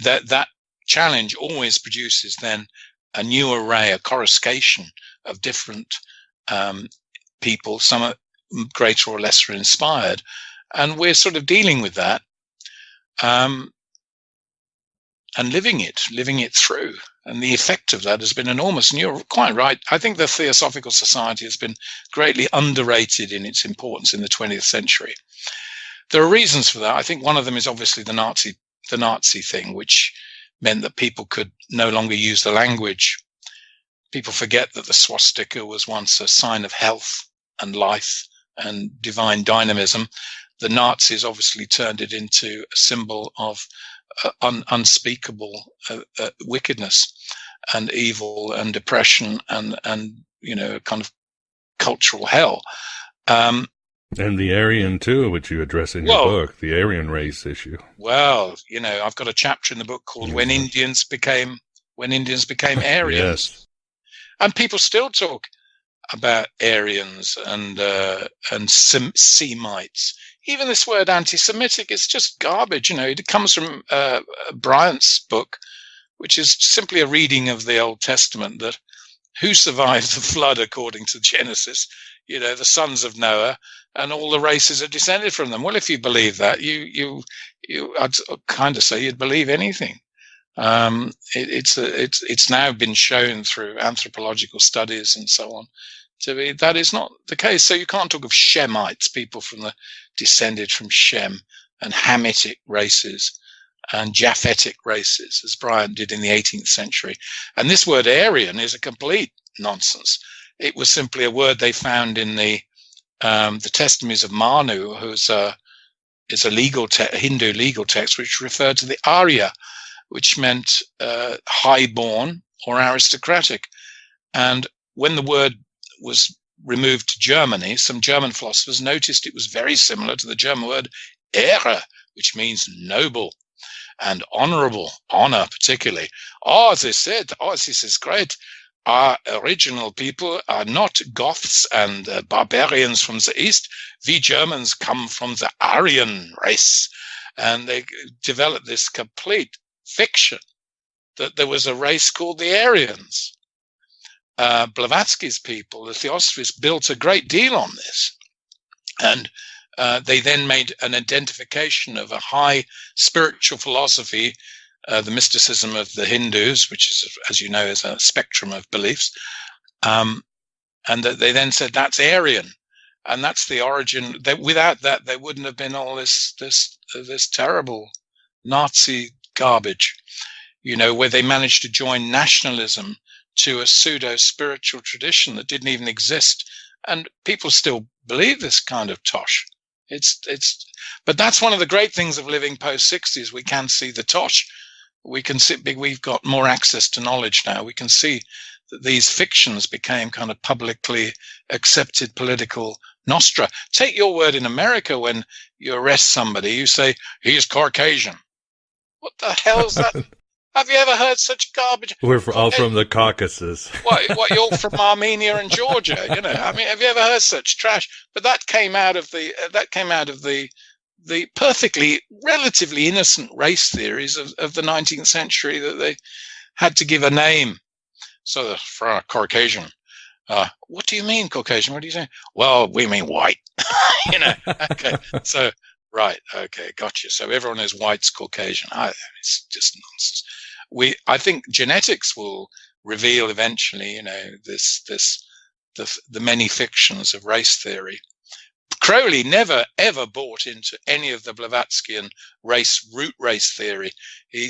That challenge always produces then a new array, a coruscation of different people, some are greater or lesser inspired. And we're sort of dealing with that and living it through. And the effect of that has been enormous. And you're quite right. I think the Theosophical Society has been greatly underrated in its importance in the 20th century. There are reasons for that. I think one of them is obviously the Nazi thing, which meant that people could no longer use the language. People forget that the swastika was once a sign of health and life and divine dynamism. The Nazis obviously turned it into a symbol of unspeakable wickedness and evil and depression and kind of cultural hell. And the Aryan too, which you address in your book, the Aryan race issue. Well, I've got a chapter in the book called "When Indians Became Aryans," Yes. And people still talk about Aryans and Semites. Even this word anti-Semitic is just garbage. It comes from Bryant's book, which is simply a reading of the Old Testament, that who survived the flood according to Genesis, the sons of Noah, and all the races are descended from them. Well, if you believe that, I'd kind of say you'd believe anything. It's now been shown through anthropological studies and so on to be that is not the case. So you can't talk of Shemites, people descended from Shem, and Hamitic races and Japhetic races, as Bryant did in the 18th century. And this word Aryan is a complete nonsense. It was simply a word they found in the testimonies of Manu, who's is a Hindu legal text which referred to the Arya, which meant highborn or aristocratic. And when the word was removed to Germany, some German philosophers noticed it was very similar to the German word Ehre, which means noble and honorable, honor particularly. They said, this is great. Our original people are not Goths and barbarians from the East. We Germans come from the Aryan race. And they developed this complete fiction that there was a race called the Aryans. Blavatsky's people, the Theosophists, built a great deal on this. And they then made an identification of a high spiritual philosophy, the mysticism of the Hindus, which is, as you know, is a spectrum of beliefs. And that they then said that's Aryan. And that's the origin. Without that, there wouldn't have been all this terrible Nazi garbage, where they managed to join nationalism to a pseudo-spiritual tradition that didn't even exist. And people still believe this kind of tosh. But that's one of the great things of living post-60s. We can see the tosh. We can see, we've got more access to knowledge now. We can see that these fictions became kind of publicly accepted political Nostra. Take your word in America, when you arrest somebody, you say, he's Caucasian. What the hell is that? Have you ever heard such garbage? We're all from the Caucasus. What, you're all from Armenia and Georgia, you know? I mean, have you ever heard such trash? But that came out of the perfectly, relatively innocent race theories of the 19th century, that they had to give a name. So for a Caucasian, what do you mean Caucasian? What do you say? Well, we mean white. You know, okay. So, right, okay, gotcha. So everyone knows white's Caucasian. It's just nonsense. I think genetics will reveal eventually, you know, the many fictions of race theory. Crowley never ever bought into any of the Blavatskyan root race theory. He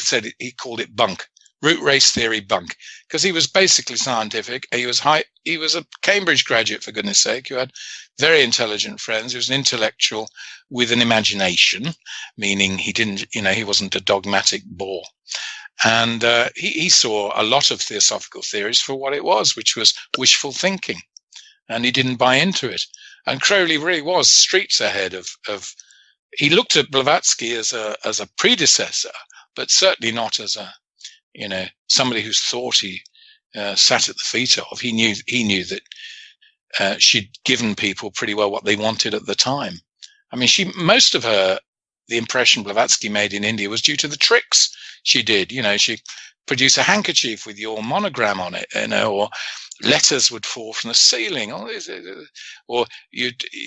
called it bunk. Root race theory bunk, because he was basically scientific. He was a Cambridge graduate, for goodness sake, who had very intelligent friends. He was an intellectual with an imagination, meaning he wasn't a dogmatic bore. And he saw a lot of theosophical theories for what it was, which was wishful thinking, and he didn't buy into it. And Crowley really was streets ahead of he looked at Blavatsky as a predecessor, but certainly not as somebody whose thought he sat at the feet of. He knew that she'd given people pretty well what they wanted at the time. I mean, most of the impression Blavatsky made in India was due to the tricks she did. You know, she produced a handkerchief with your monogram on it, you know, or letters would fall from the ceiling, or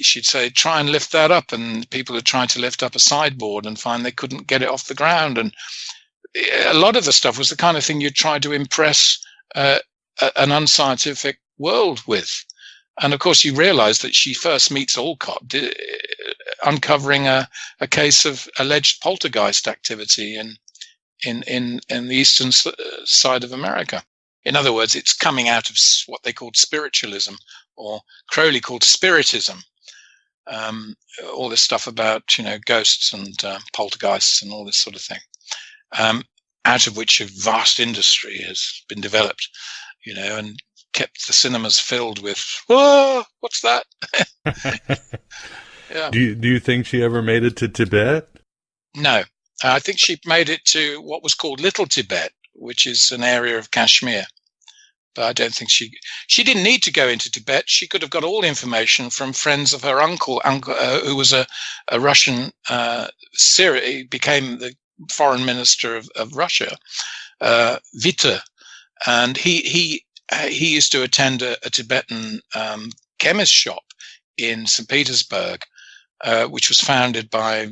she'd say, try and lift that up, and people had tried to lift up a sideboard and find they couldn't get it off the ground. And a lot of the stuff was the kind of thing you'd try to impress an unscientific world with. And of course, you realize that she first meets Occult, uncovering a case of alleged poltergeist activity in the eastern side of America. In other words, it's coming out of what they called spiritualism, or Crowley called spiritism. All this stuff about, ghosts and poltergeists and all this sort of thing. Out of which a vast industry has been developed, and kept the cinemas filled with, whoa, what's that? Yeah. Do you think she ever made it to Tibet? No. I think she made it to what was called Little Tibet, which is an area of Kashmir. But I don't think she didn't need to go into Tibet. She could have got all the information from friends of her uncle who was a Russian Syria. He became the foreign minister of Russia, Vita, and he used to attend a Tibetan chemist shop in St. Petersburg, which was founded by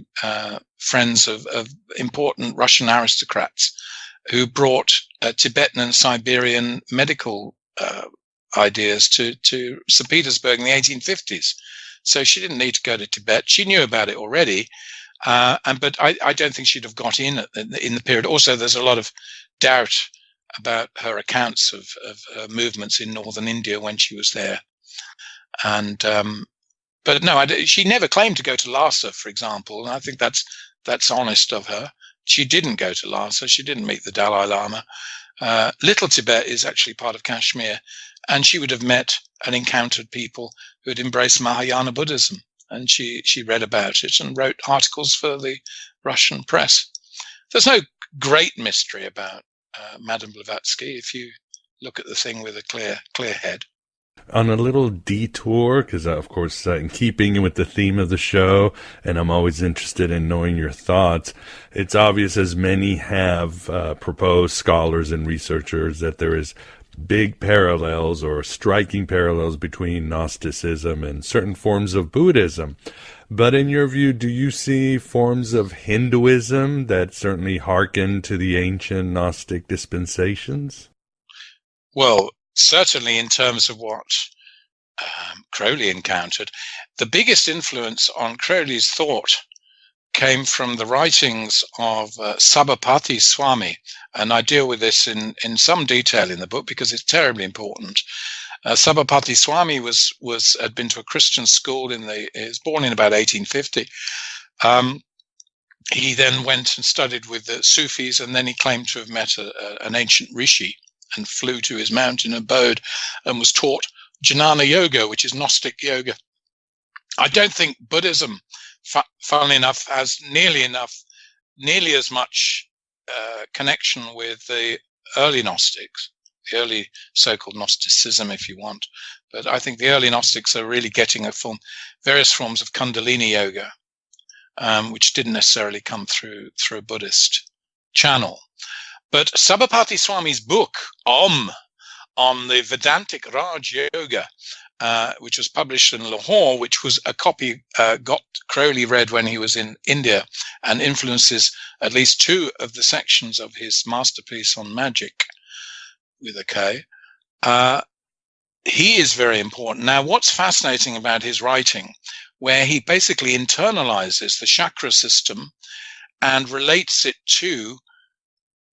friends of important Russian aristocrats who brought Tibetan and Siberian medical ideas to St. Petersburg in the 1850s. So she didn't need to go to Tibet. She knew about it already. But I don't think she'd have got in the period. Also, there's a lot of doubt about her accounts of her movements in northern India when she was there. And but no, she never claimed to go to Lhasa, for example. And I think that's honest of her. She didn't go to Lhasa. She didn't meet the Dalai Lama. Little Tibet is actually part of Kashmir, and she would have met and encountered people who had embraced Mahayana Buddhism. And she read about it and wrote articles for the Russian press. There's no great mystery about Madame Blavatsky if you look at the thing with a clear head. On a little detour, because of course in keeping with the theme of the show, and I'm always interested in knowing your thoughts, it's obvious, as many have proposed, scholars and researchers, that there is big parallels or striking parallels between Gnosticism and certain forms of Buddhism. But in your view, do you see forms of Hinduism that certainly hearken to the ancient Gnostic dispensations? Well, certainly in terms of what Crowley encountered, the biggest influence on Crowley's thought came from the writings of Sabapati Swami. And I deal with this in some detail in the book because it's terribly important. Sabapati Swami had been to a Christian school he was born in about 1850. He then went and studied with the Sufis, and then he claimed to have met an ancient rishi and flew to his mountain abode and was taught Jnana Yoga, which is Gnostic Yoga. I don't think Buddhism, funnily enough, has nearly as much connection with the early Gnostics, the early so-called Gnosticism, if you want. But I think the early Gnostics are really getting various forms of Kundalini yoga, which didn't necessarily come through a Buddhist channel. But Sabapati Swami's book, on the Vedantic Raj Yoga, which was published in Lahore, which was a copy Crowley read when he was in India, and influences at least two of the sections of his masterpiece on magic, with a K. He is very important. Now, what's fascinating about his writing, where he basically internalizes the chakra system and relates it to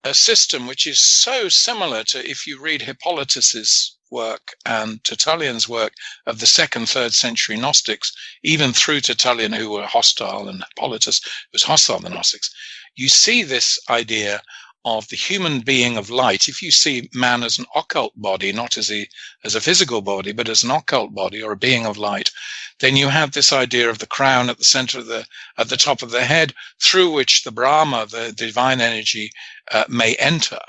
a system which is so similar to, if you read Hippolytus's work and Tertullian's work of the 2nd, 3rd century Gnostics, even through Tertullian, who were hostile, and Hippolytus was hostile to the Gnostics, you see this idea of the human being of light. If you see man as an occult body, not as a physical body, but as an occult body or a being of light, then you have this idea of the crown at the center of at the top of the head, through which the Brahma, the divine energy, may enter,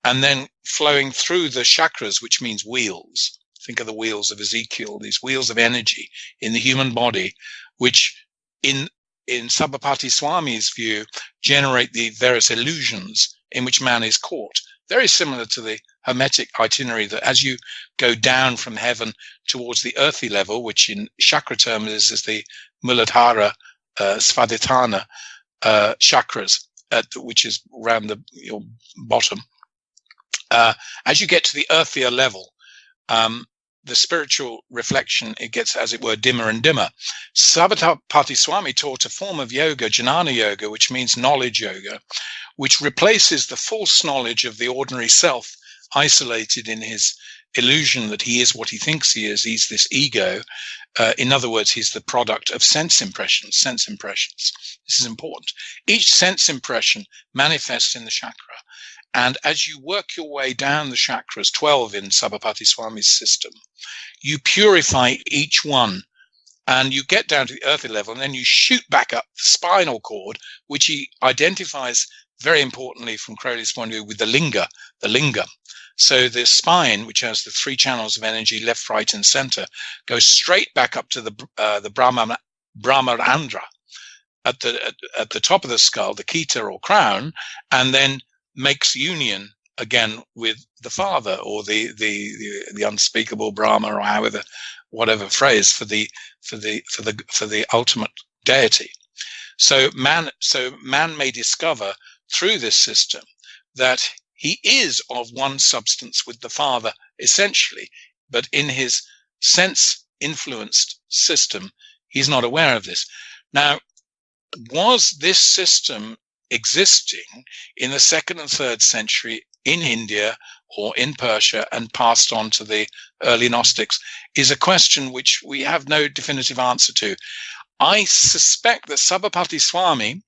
and then flowing through the chakras, which means wheels. Think of the wheels of Ezekiel, these wheels of energy in the human body, which in Sabapati Swami's view generate the various illusions in which man is caught. Very similar to the Hermetic itinerary, that as you go down from heaven towards the earthy level, which in chakra terms is the Muladhara, Svadhisthana chakras, which is around your bottom. As you get to the earthier level, the spiritual reflection, it gets, as it were, dimmer and dimmer. Sabapati Swami taught a form of yoga, jnana yoga, which means knowledge yoga, which replaces the false knowledge of the ordinary self, isolated in his illusion that he is what he thinks he is. He's this ego. In other words, he's the product of sense impressions. This is important. Each sense impression manifests in the chakra. And as you work your way down the chakras, 12 in Sabapati Swami's system, you purify each one, and you get down to the earthy level, and then you shoot back up the spinal cord, which he identifies very importantly from Crowley's point of view with the linga. So the spine, which has the 3 channels of energy, left, right, and center, goes straight back up to the Brahmarandra at the top of the skull, the kita or crown, and then makes union again with the Father, or the unspeakable Brahma, or whatever phrase for the ultimate deity. So man may discover through this system that he is of one substance with the Father, essentially, but in his sense-influenced system, he's not aware of this. Now, was this system existing in the 2nd and 3rd century in India or in Persia and passed on to the early Gnostics, is a question which we have no definitive answer to. I suspect that Sabapati Swami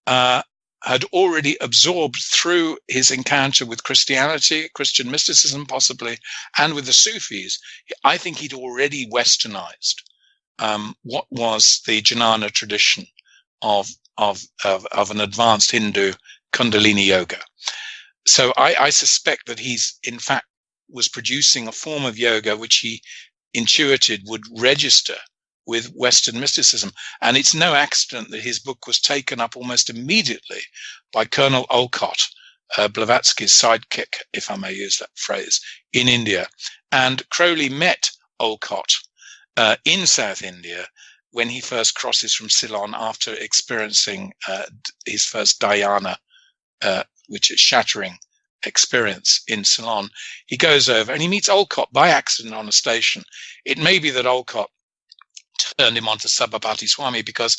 had already absorbed, through his encounter with Christianity, Christian mysticism possibly, and with the Sufis, I think he'd already westernized what was the jnana tradition of an advanced Hindu Kundalini yoga. So I suspect that he's, in fact, was producing a form of yoga which he intuited would register with Western mysticism. And it's no accident that his book was taken up almost immediately by Colonel Occult, Blavatsky's sidekick, if I may use that phrase, in India. And Crowley met Occult in South India when he first crosses from Ceylon after experiencing his first dhyana, which is shattering experience in Ceylon. He goes over and he meets Occult by accident on a station. It may be that Occult turned him on to Sabapati Swami, because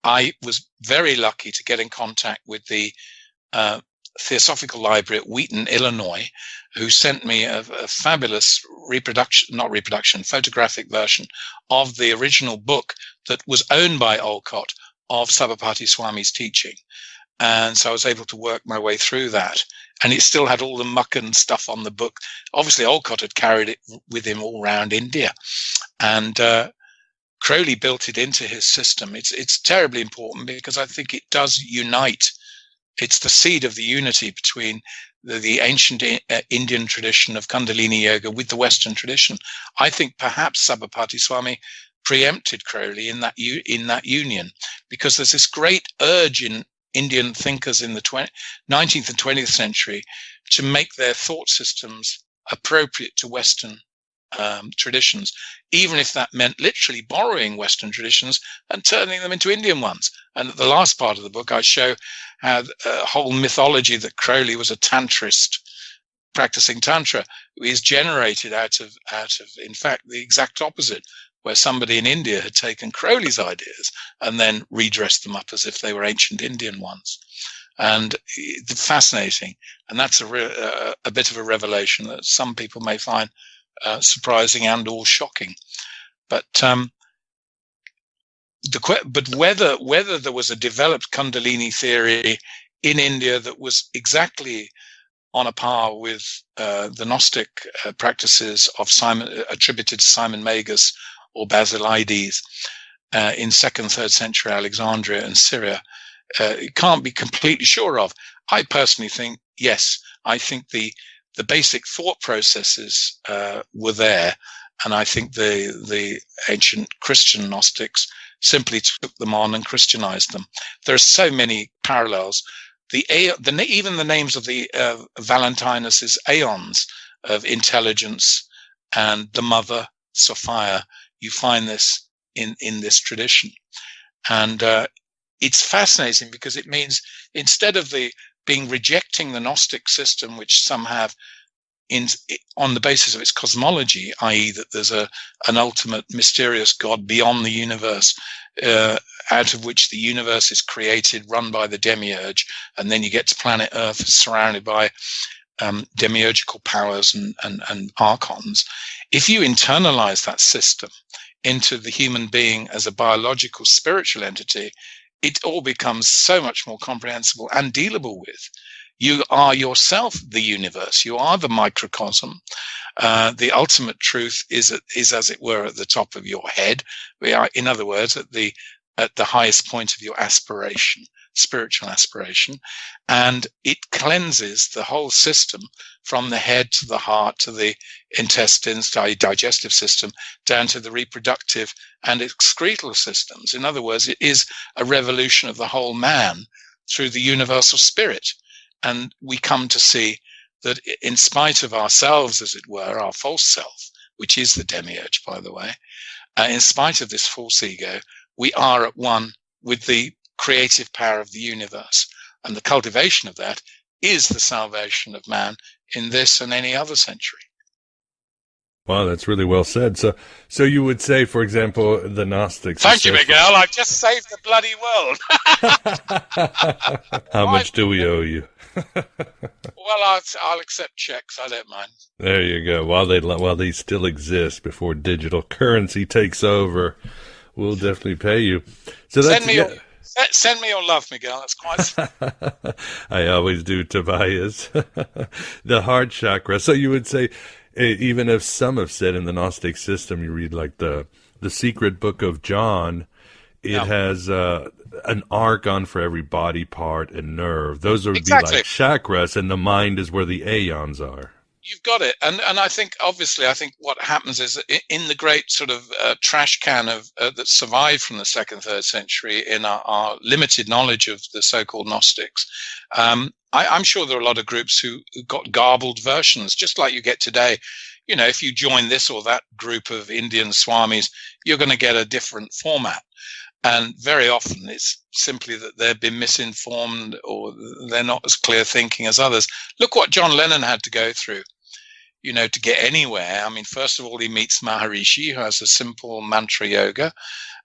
I was very lucky to get in contact with the Theosophical Library at Wheaton, Illinois, who sent me a fabulous photographic version of the original book that was owned by Occult of Sabapati Swami's teaching. And so I was able to work my way through that. And it still had all the muck and stuff on the book. Obviously, Occult had carried it with him all around India. And Crowley built it into his system. It's terribly important because I think it does unite. It's the seed of the unity between the ancient Indian tradition of Kundalini Yoga with the Western tradition. I think perhaps Sabapati Swami preempted Crowley in that union, because there's this great urge in Indian thinkers in the 19th and 20th century to make their thought systems appropriate to Western traditions, even if that meant literally borrowing Western traditions and turning them into Indian ones. And at the last part of the book, I show how a whole mythology that Crowley was a tantrist practicing tantra is generated out of, in fact, the exact opposite, where somebody in India had taken Crowley's ideas and then redressed them up as if they were ancient Indian ones. And fascinating. And that's a bit of a revelation that some people may find surprising and or shocking. But whether there was a developed Kundalini theory in India that was exactly on a par with the Gnostic practices of attributed to Simon Magus or Basilides in 2nd, 3rd century Alexandria and Syria, it can't be completely sure of. I personally think, yes, I think the basic thought processes were there, and I think the ancient Christian Gnostics simply took them on and Christianized them. There are so many parallels. Even the names of the Valentinus's aeons of intelligence and the mother Sophia, you find this in this tradition, and it's fascinating because it means instead of being rejecting the Gnostic system, which some have on the basis of its cosmology, i.e. that there's an ultimate mysterious God beyond the universe, out of which the universe is created, run by the demiurge, and then you get to planet Earth surrounded by demiurgical powers and archons. If you internalize that system into the human being as a biological spiritual entity, it all becomes so much more comprehensible and dealable with. You are yourself the universe. You are the microcosm. The ultimate truth is as it were at the top of your head. We are, in other words, at the highest point of your aspiration, spiritual aspiration, and it cleanses the whole system from the head to the heart to the intestines, to the digestive system, down to the reproductive and excretal systems. In other words, it is a revolution of the whole man through the universal spirit. And we come to see that in spite of ourselves, as it were, our false self, which is the demiurge, by the way, in spite of this false ego, we are at one with the creative power of the universe. And the cultivation of that is the salvation of man in this and any other century. Wow, that's really well said. So you would say, for example, the Gnostics. Thank you, Miguel. I've just saved the bloody world. How much do we owe you? Well, I'll accept checks. I don't mind. There you go. While they still exist, before digital currency takes over, we'll definitely pay you. So send me your love, Miguel. That's quite. I always do, Tobias. The heart chakra. So you would say, even if some have said in the Gnostic system, you read like the secret book of John, it has an archon for every body part and nerve. Those would be like chakras, and the mind is where the aeons are. You've got it. And I think what happens is in the great sort of trash can of that survived from the 2nd, 3rd century in our limited knowledge of the so-called Gnostics, I'm sure there are a lot of groups who got garbled versions, just like you get today. You know, if you join this or that group of Indian swamis, you're going to get a different format. And very often it's simply that they've been misinformed or they're not as clear thinking as others. Look what John Lennon had to go through, you know, to get anywhere. I mean, first of all, he meets Maharishi, who has a simple mantra yoga,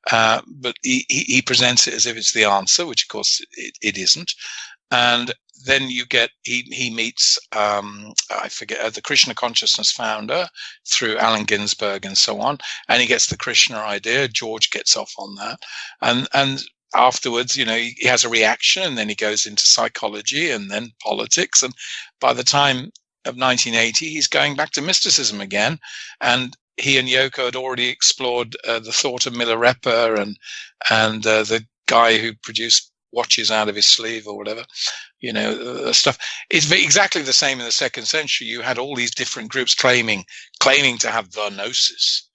but he presents it as if it's the answer, which of course it isn't. And then he meets, I forget, the Krishna consciousness founder through Allen Ginsberg and so on. And he gets the Krishna idea. George gets off on that. And afterwards, you know, he has a reaction, and then he goes into psychology and then politics. And by the time of 1980, he's going back to mysticism again. And he and Yoko had already explored the thought of Milarepa and the guy who produced watches out of his sleeve or whatever, stuff. It's exactly the same in the 2nd century. You had all these different groups claiming to have the gnosis,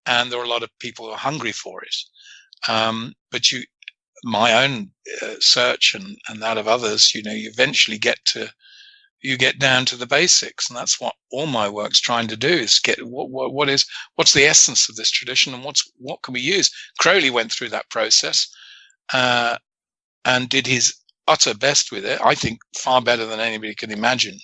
and there were a lot of people who are hungry for it. But my own search and that of others, you eventually get down to the basics, and that's what all my work's trying to do, is get what's the essence of this tradition, and what can we use. Crowley went through that process and did his utter best with it. I think far better than anybody can imagine.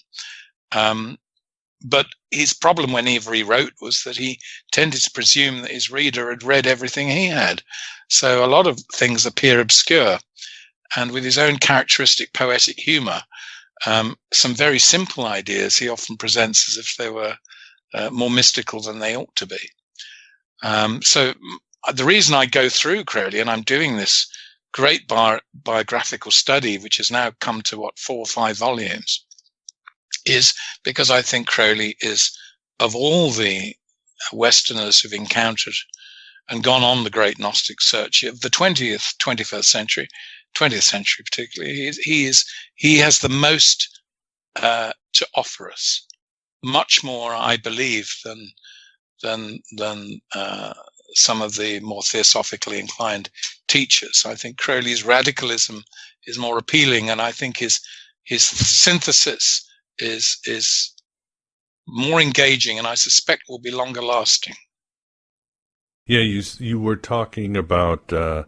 But his problem whenever he wrote was that he tended to presume that his reader had read everything he had. So a lot of things appear obscure. And with his own characteristic poetic humor, some very simple ideas he often presents as if they were more mystical than they ought to be. So the reason I go through Crowley, and I'm doing this great biographical study, which has now come to 4 or 5 volumes, is because I think Crowley is, of all the Westerners who've encountered and gone on the great Gnostic search of the 21st century, 20th century particularly, he has the most to offer us, much more, I believe, than some of the more theosophically inclined teachers. I think Crowley's radicalism is more appealing, and I think his synthesis is more engaging, and I suspect will be longer lasting. Yeah, you were talking about the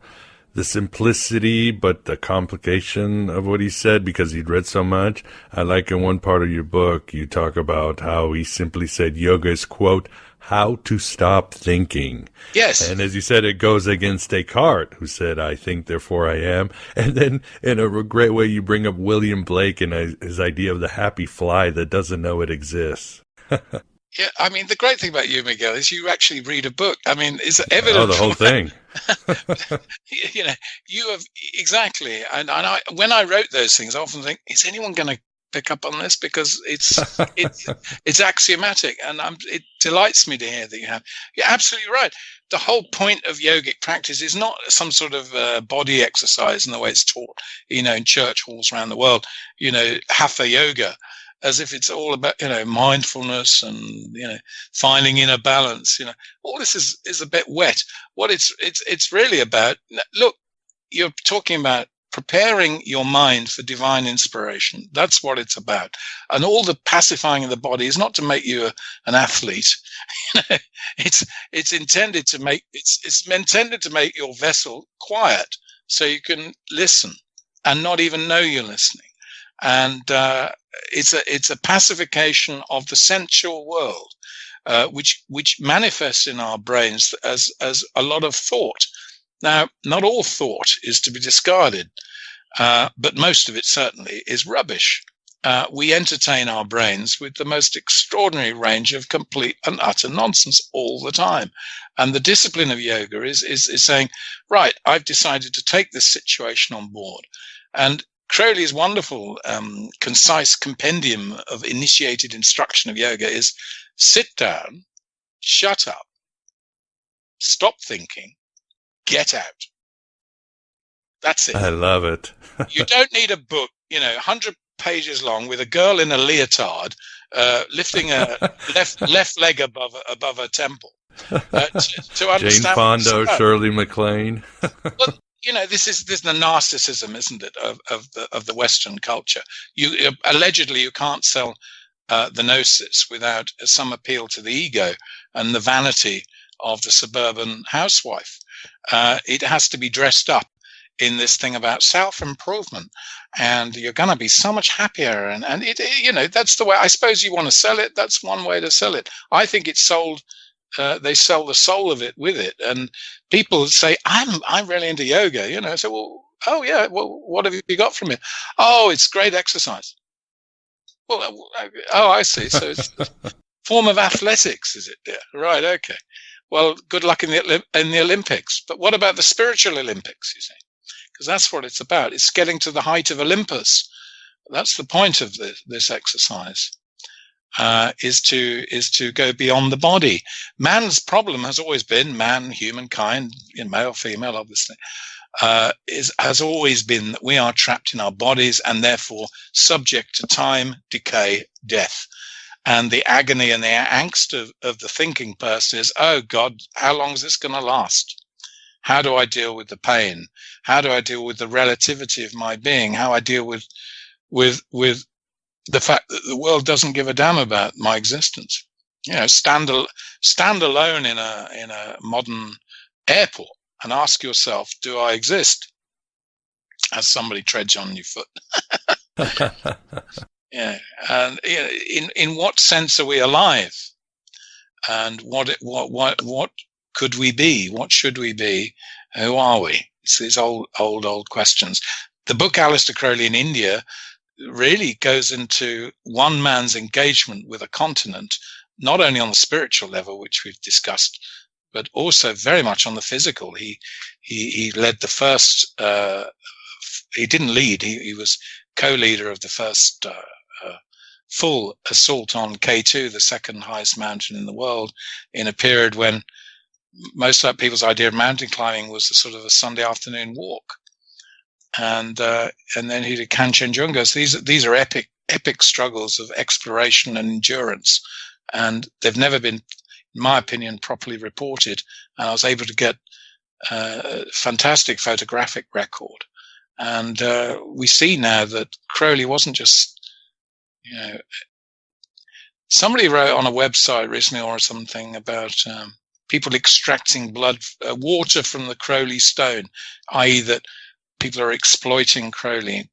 simplicity, but the complication of what he said because he'd read so much. I like in one part of your book, you talk about how he simply said yoga is, quote, how to stop thinking. Yes. And as you said, it goes against Descartes, who said, I think, therefore I am. And then in a great way, you bring up William Blake and his idea of the happy fly that doesn't know it exists. Yeah, I mean, the great thing about you, Miguel, is you actually read a book. I mean, it's evident. Oh, the whole thing. You have, exactly. And when I wrote those things, I often think, is anyone going to pick up on this? Because it's axiomatic, and it delights me to hear that you have. You're absolutely right. The whole point of yogic practice is not some sort of body exercise in the way it's taught, in church halls around the world, hatha yoga, as if it's all about, mindfulness and, finding inner balance. All this is a bit wet. What it's really about, look, you're talking about preparing your mind for divine inspiration. That's what it's about. And all the pacifying of the body is not to make you an athlete. It's intended to make your vessel quiet so you can listen and not even know you're listening. And it's a pacification of the sensual world, which manifests in our brains as a lot of thought. Now, not all thought is to be discarded, but most of it certainly is rubbish. We entertain our brains with the most extraordinary range of complete and utter nonsense all the time. And the discipline of yoga is saying, right, I've decided to take this situation on board. And Crowley's wonderful, concise compendium of initiated instruction of yoga is sit down, shut up, stop thinking, get out. That's it. I love it. You don't need a book, 100 pages long with a girl in a leotard lifting a left leg above her temple to understand. Jane Fonda, Shirley MacLaine. Well, this is the Gnosticism, isn't it, of the Western culture? You allegedly you can't sell the gnosis without some appeal to the ego and the vanity of the suburban housewife. It has to be dressed up in this thing about self-improvement, and you're going to be so much happier. And it, that's the way. I suppose you want to sell it. That's one way to sell it. I think it's sold. They sell the soul of it with it, and people say, "I'm really into yoga." So, well, oh yeah, well, what have you got from it? Oh, it's great exercise. Well, oh, I see. So it's a form of athletics, is it? Yeah, right. Okay. Well, good luck in the Olympics. But what about the spiritual Olympics? You see, because that's what it's about. It's getting to the height of Olympus. That's the point of this exercise. is to go beyond the body. Man's problem has always been, humankind, male, female, obviously, has always been that we are trapped in our bodies and therefore subject to time, decay, death. And the agony and the angst of the thinking person is, oh God, how long is this going to last? How do I deal with the pain? How do I deal with the relativity of my being? How I deal with the fact that the world doesn't give a damn about my existence? Stand alone in a modern airport and ask yourself, do I exist? As somebody treads on your foot. Yeah, and in what sense are we alive? And what could we be? What should we be? Who are we? It's these old questions. The book Aleister Crowley in India really goes into one man's engagement with a continent, not only on the spiritual level, which we've discussed, but also very much on the physical. He led the first. He didn't lead. He was co-leader of the first full assault on K2, the second highest mountain in the world, in a period when most of people's idea of mountain climbing was a sort of a Sunday afternoon walk. And then he did Kanchenjunga. So these are epic struggles of exploration and endurance, and they've never been, in my opinion, properly reported. And I was able to get a fantastic photographic record. And we see now that Crowley wasn't just, somebody wrote on a website recently or something about people extracting water from the Crowley stone, i.e. that people are exploiting Crowley.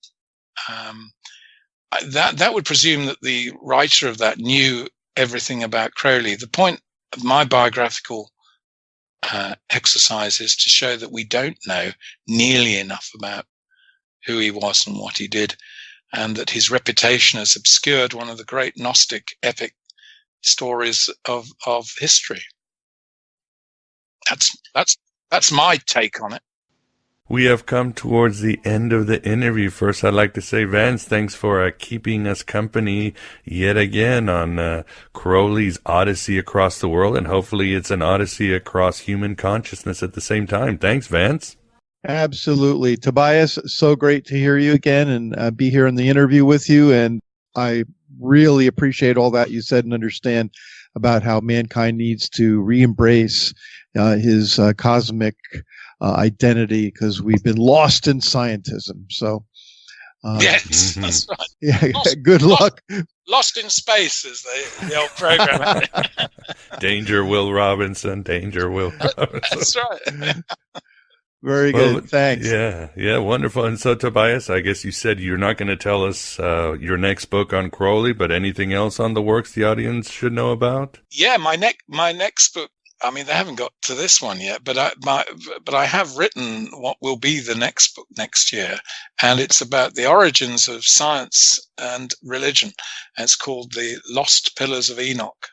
That would presume that the writer of that knew everything about Crowley. The point of my biographical exercise is to show that we don't know nearly enough about who he was and what he did, and that his reputation has obscured one of the great Gnostic epic stories of history. That's my take on it. We have come towards the end of the interview. First, I'd like to say, Vance, thanks for keeping us company yet again on Crowley's Odyssey Across the World, and hopefully it's an odyssey across human consciousness at the same time. Thanks, Vance. Absolutely. Tobias, so great to hear you again and be here in the interview with you. And I really appreciate all that you said and understand about how mankind needs to re-embrace his cosmic identity, because we've been lost in scientism. So, yes, that's right. Yeah, good luck. Lost in space is the old program. Danger, Will Robinson. Danger, Will Robinson. That's right. Very good. Thanks. Yeah, wonderful. And so, Tobias, I guess you said you're not going to tell us your next book on Crowley, but anything else on the works the audience should know about? Yeah, my next book. I mean, they haven't got to this one yet, but I have written what will be the next book next year, and it's about the origins of science and religion. And it's called The Lost Pillars of Enoch.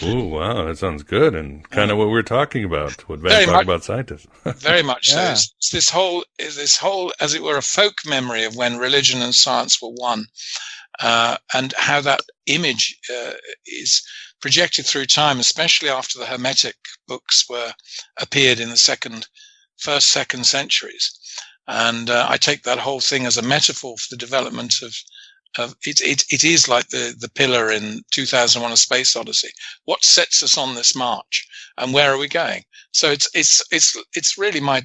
Oh, wow, that sounds good, and kind of what we're talking about. What Van talked about scientists. Very much so. It's this whole, as it were, a folk memory of when religion and science were one, and how that image is projected through time, especially after the Hermetic books appeared in the first, second centuries. And I take that whole thing as a metaphor for the development of it is like the pillar in 2001: A Space Odyssey. What sets us on this march, and where are we going? So it's really my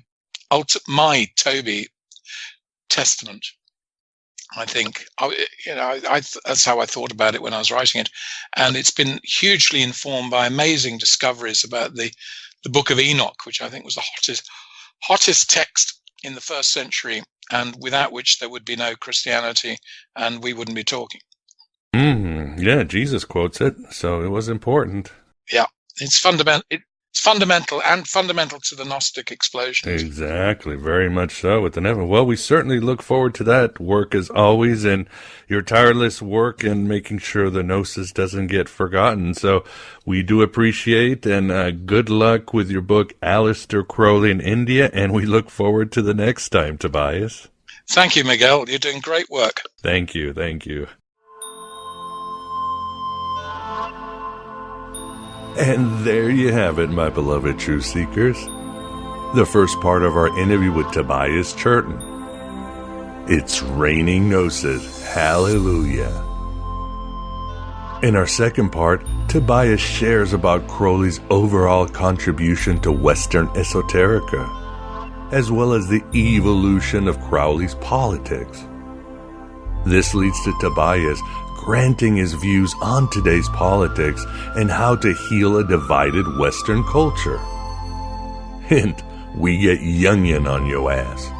Toby testament. I think that's how I thought about it when I was writing it, and it's been hugely informed by amazing discoveries about the Book of Enoch, which I think was the hottest text in the first century, and without which there would be no Christianity, and we wouldn't be talking. Yeah, Jesus quotes it, so it was important. Yeah, it's fundamental. It's fundamental to the Gnostic explosion. Exactly, very much so. With the Neville. Well, we certainly look forward to that work as always, and your tireless work in making sure the Gnosis doesn't get forgotten. So we do appreciate, and good luck with your book, Aleister Crowley in India, and we look forward to the next time, Tobias. Thank you, Miguel. You're doing great work. Thank you. And there you have it, my beloved truth seekers. The first part of our interview with Tobias Churton. It's raining gnosis. Hallelujah. In our second part, Tobias shares about Crowley's overall contribution to Western esoterica, as well as the evolution of Crowley's politics. This leads to Tobias granting his views on today's politics and how to heal a divided Western culture. Hint, we get Jungian on your ass.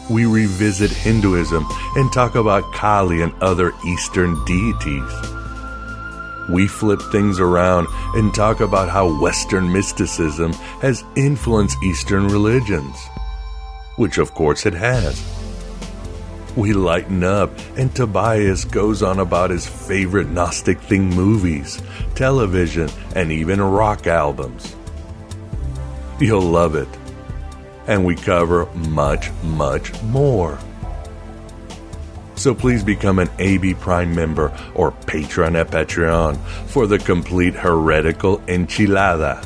We revisit Hinduism and talk about Kali and other Eastern deities. We flip things around and talk about how Western mysticism has influenced Eastern religions, which of course it has. We lighten up and Tobias goes on about his favorite Gnostic thing movies, television, and even rock albums. You'll love it. And we cover much, much more. So please become an AB Prime member or patron at Patreon for the complete heretical enchilada.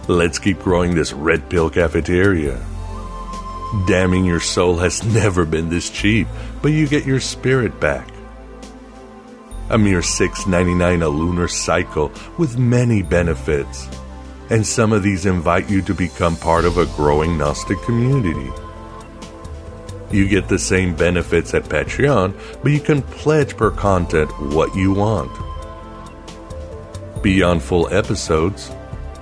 Let's keep growing this red pill cafeteria. Damning your soul has never been this cheap, but you get your spirit back. A mere $6.99 a lunar cycle with many benefits. And some of these invite you to become part of a growing Gnostic community. You get the same benefits at Patreon, but you can pledge per content what you want. Beyond full episodes,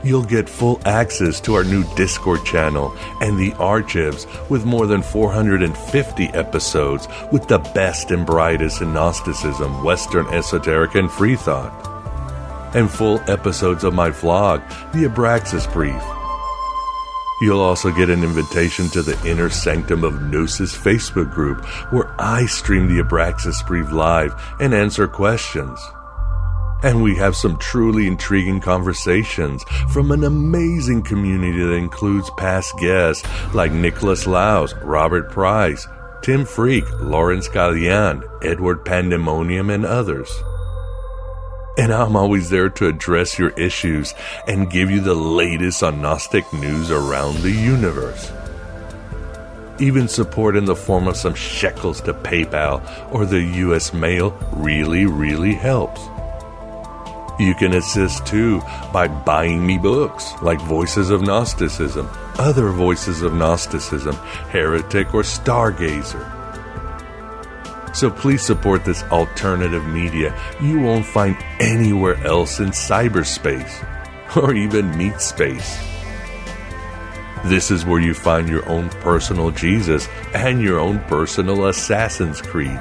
you'll get full access to our new Discord channel and the archives with more than 450 episodes with the best and brightest in Gnosticism, Western esoteric, and free thought. And full episodes of my vlog, The Abraxas Brief. You'll also get an invitation to the Inner Sanctum of Gnosis Facebook group, where I stream The Abraxas Brief live and answer questions. And we have some truly intriguing conversations from an amazing community that includes past guests like Nicholas Laus, Robert Price, Tim Freak, Lawrence Gallian, Edward Pandemonium, and others. And I'm always there to address your issues and give you the latest on Gnostic news around the universe. Even support in the form of some shekels to PayPal or the US mail really helps. You can assist too by buying me books like Voices of Gnosticism, Other Voices of Gnosticism, Heretic, or Stargazer. So please support this alternative media you won't find anywhere else in cyberspace, or even meat space. This is where you find your own personal Jesus and your own personal Assassin's Creed.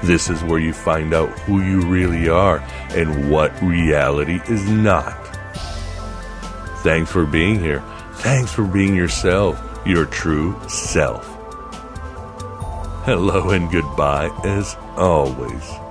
This is where you find out who you really are and what reality is not. Thanks for being here. Thanks for being yourself, your true self. Hello and goodbye as always.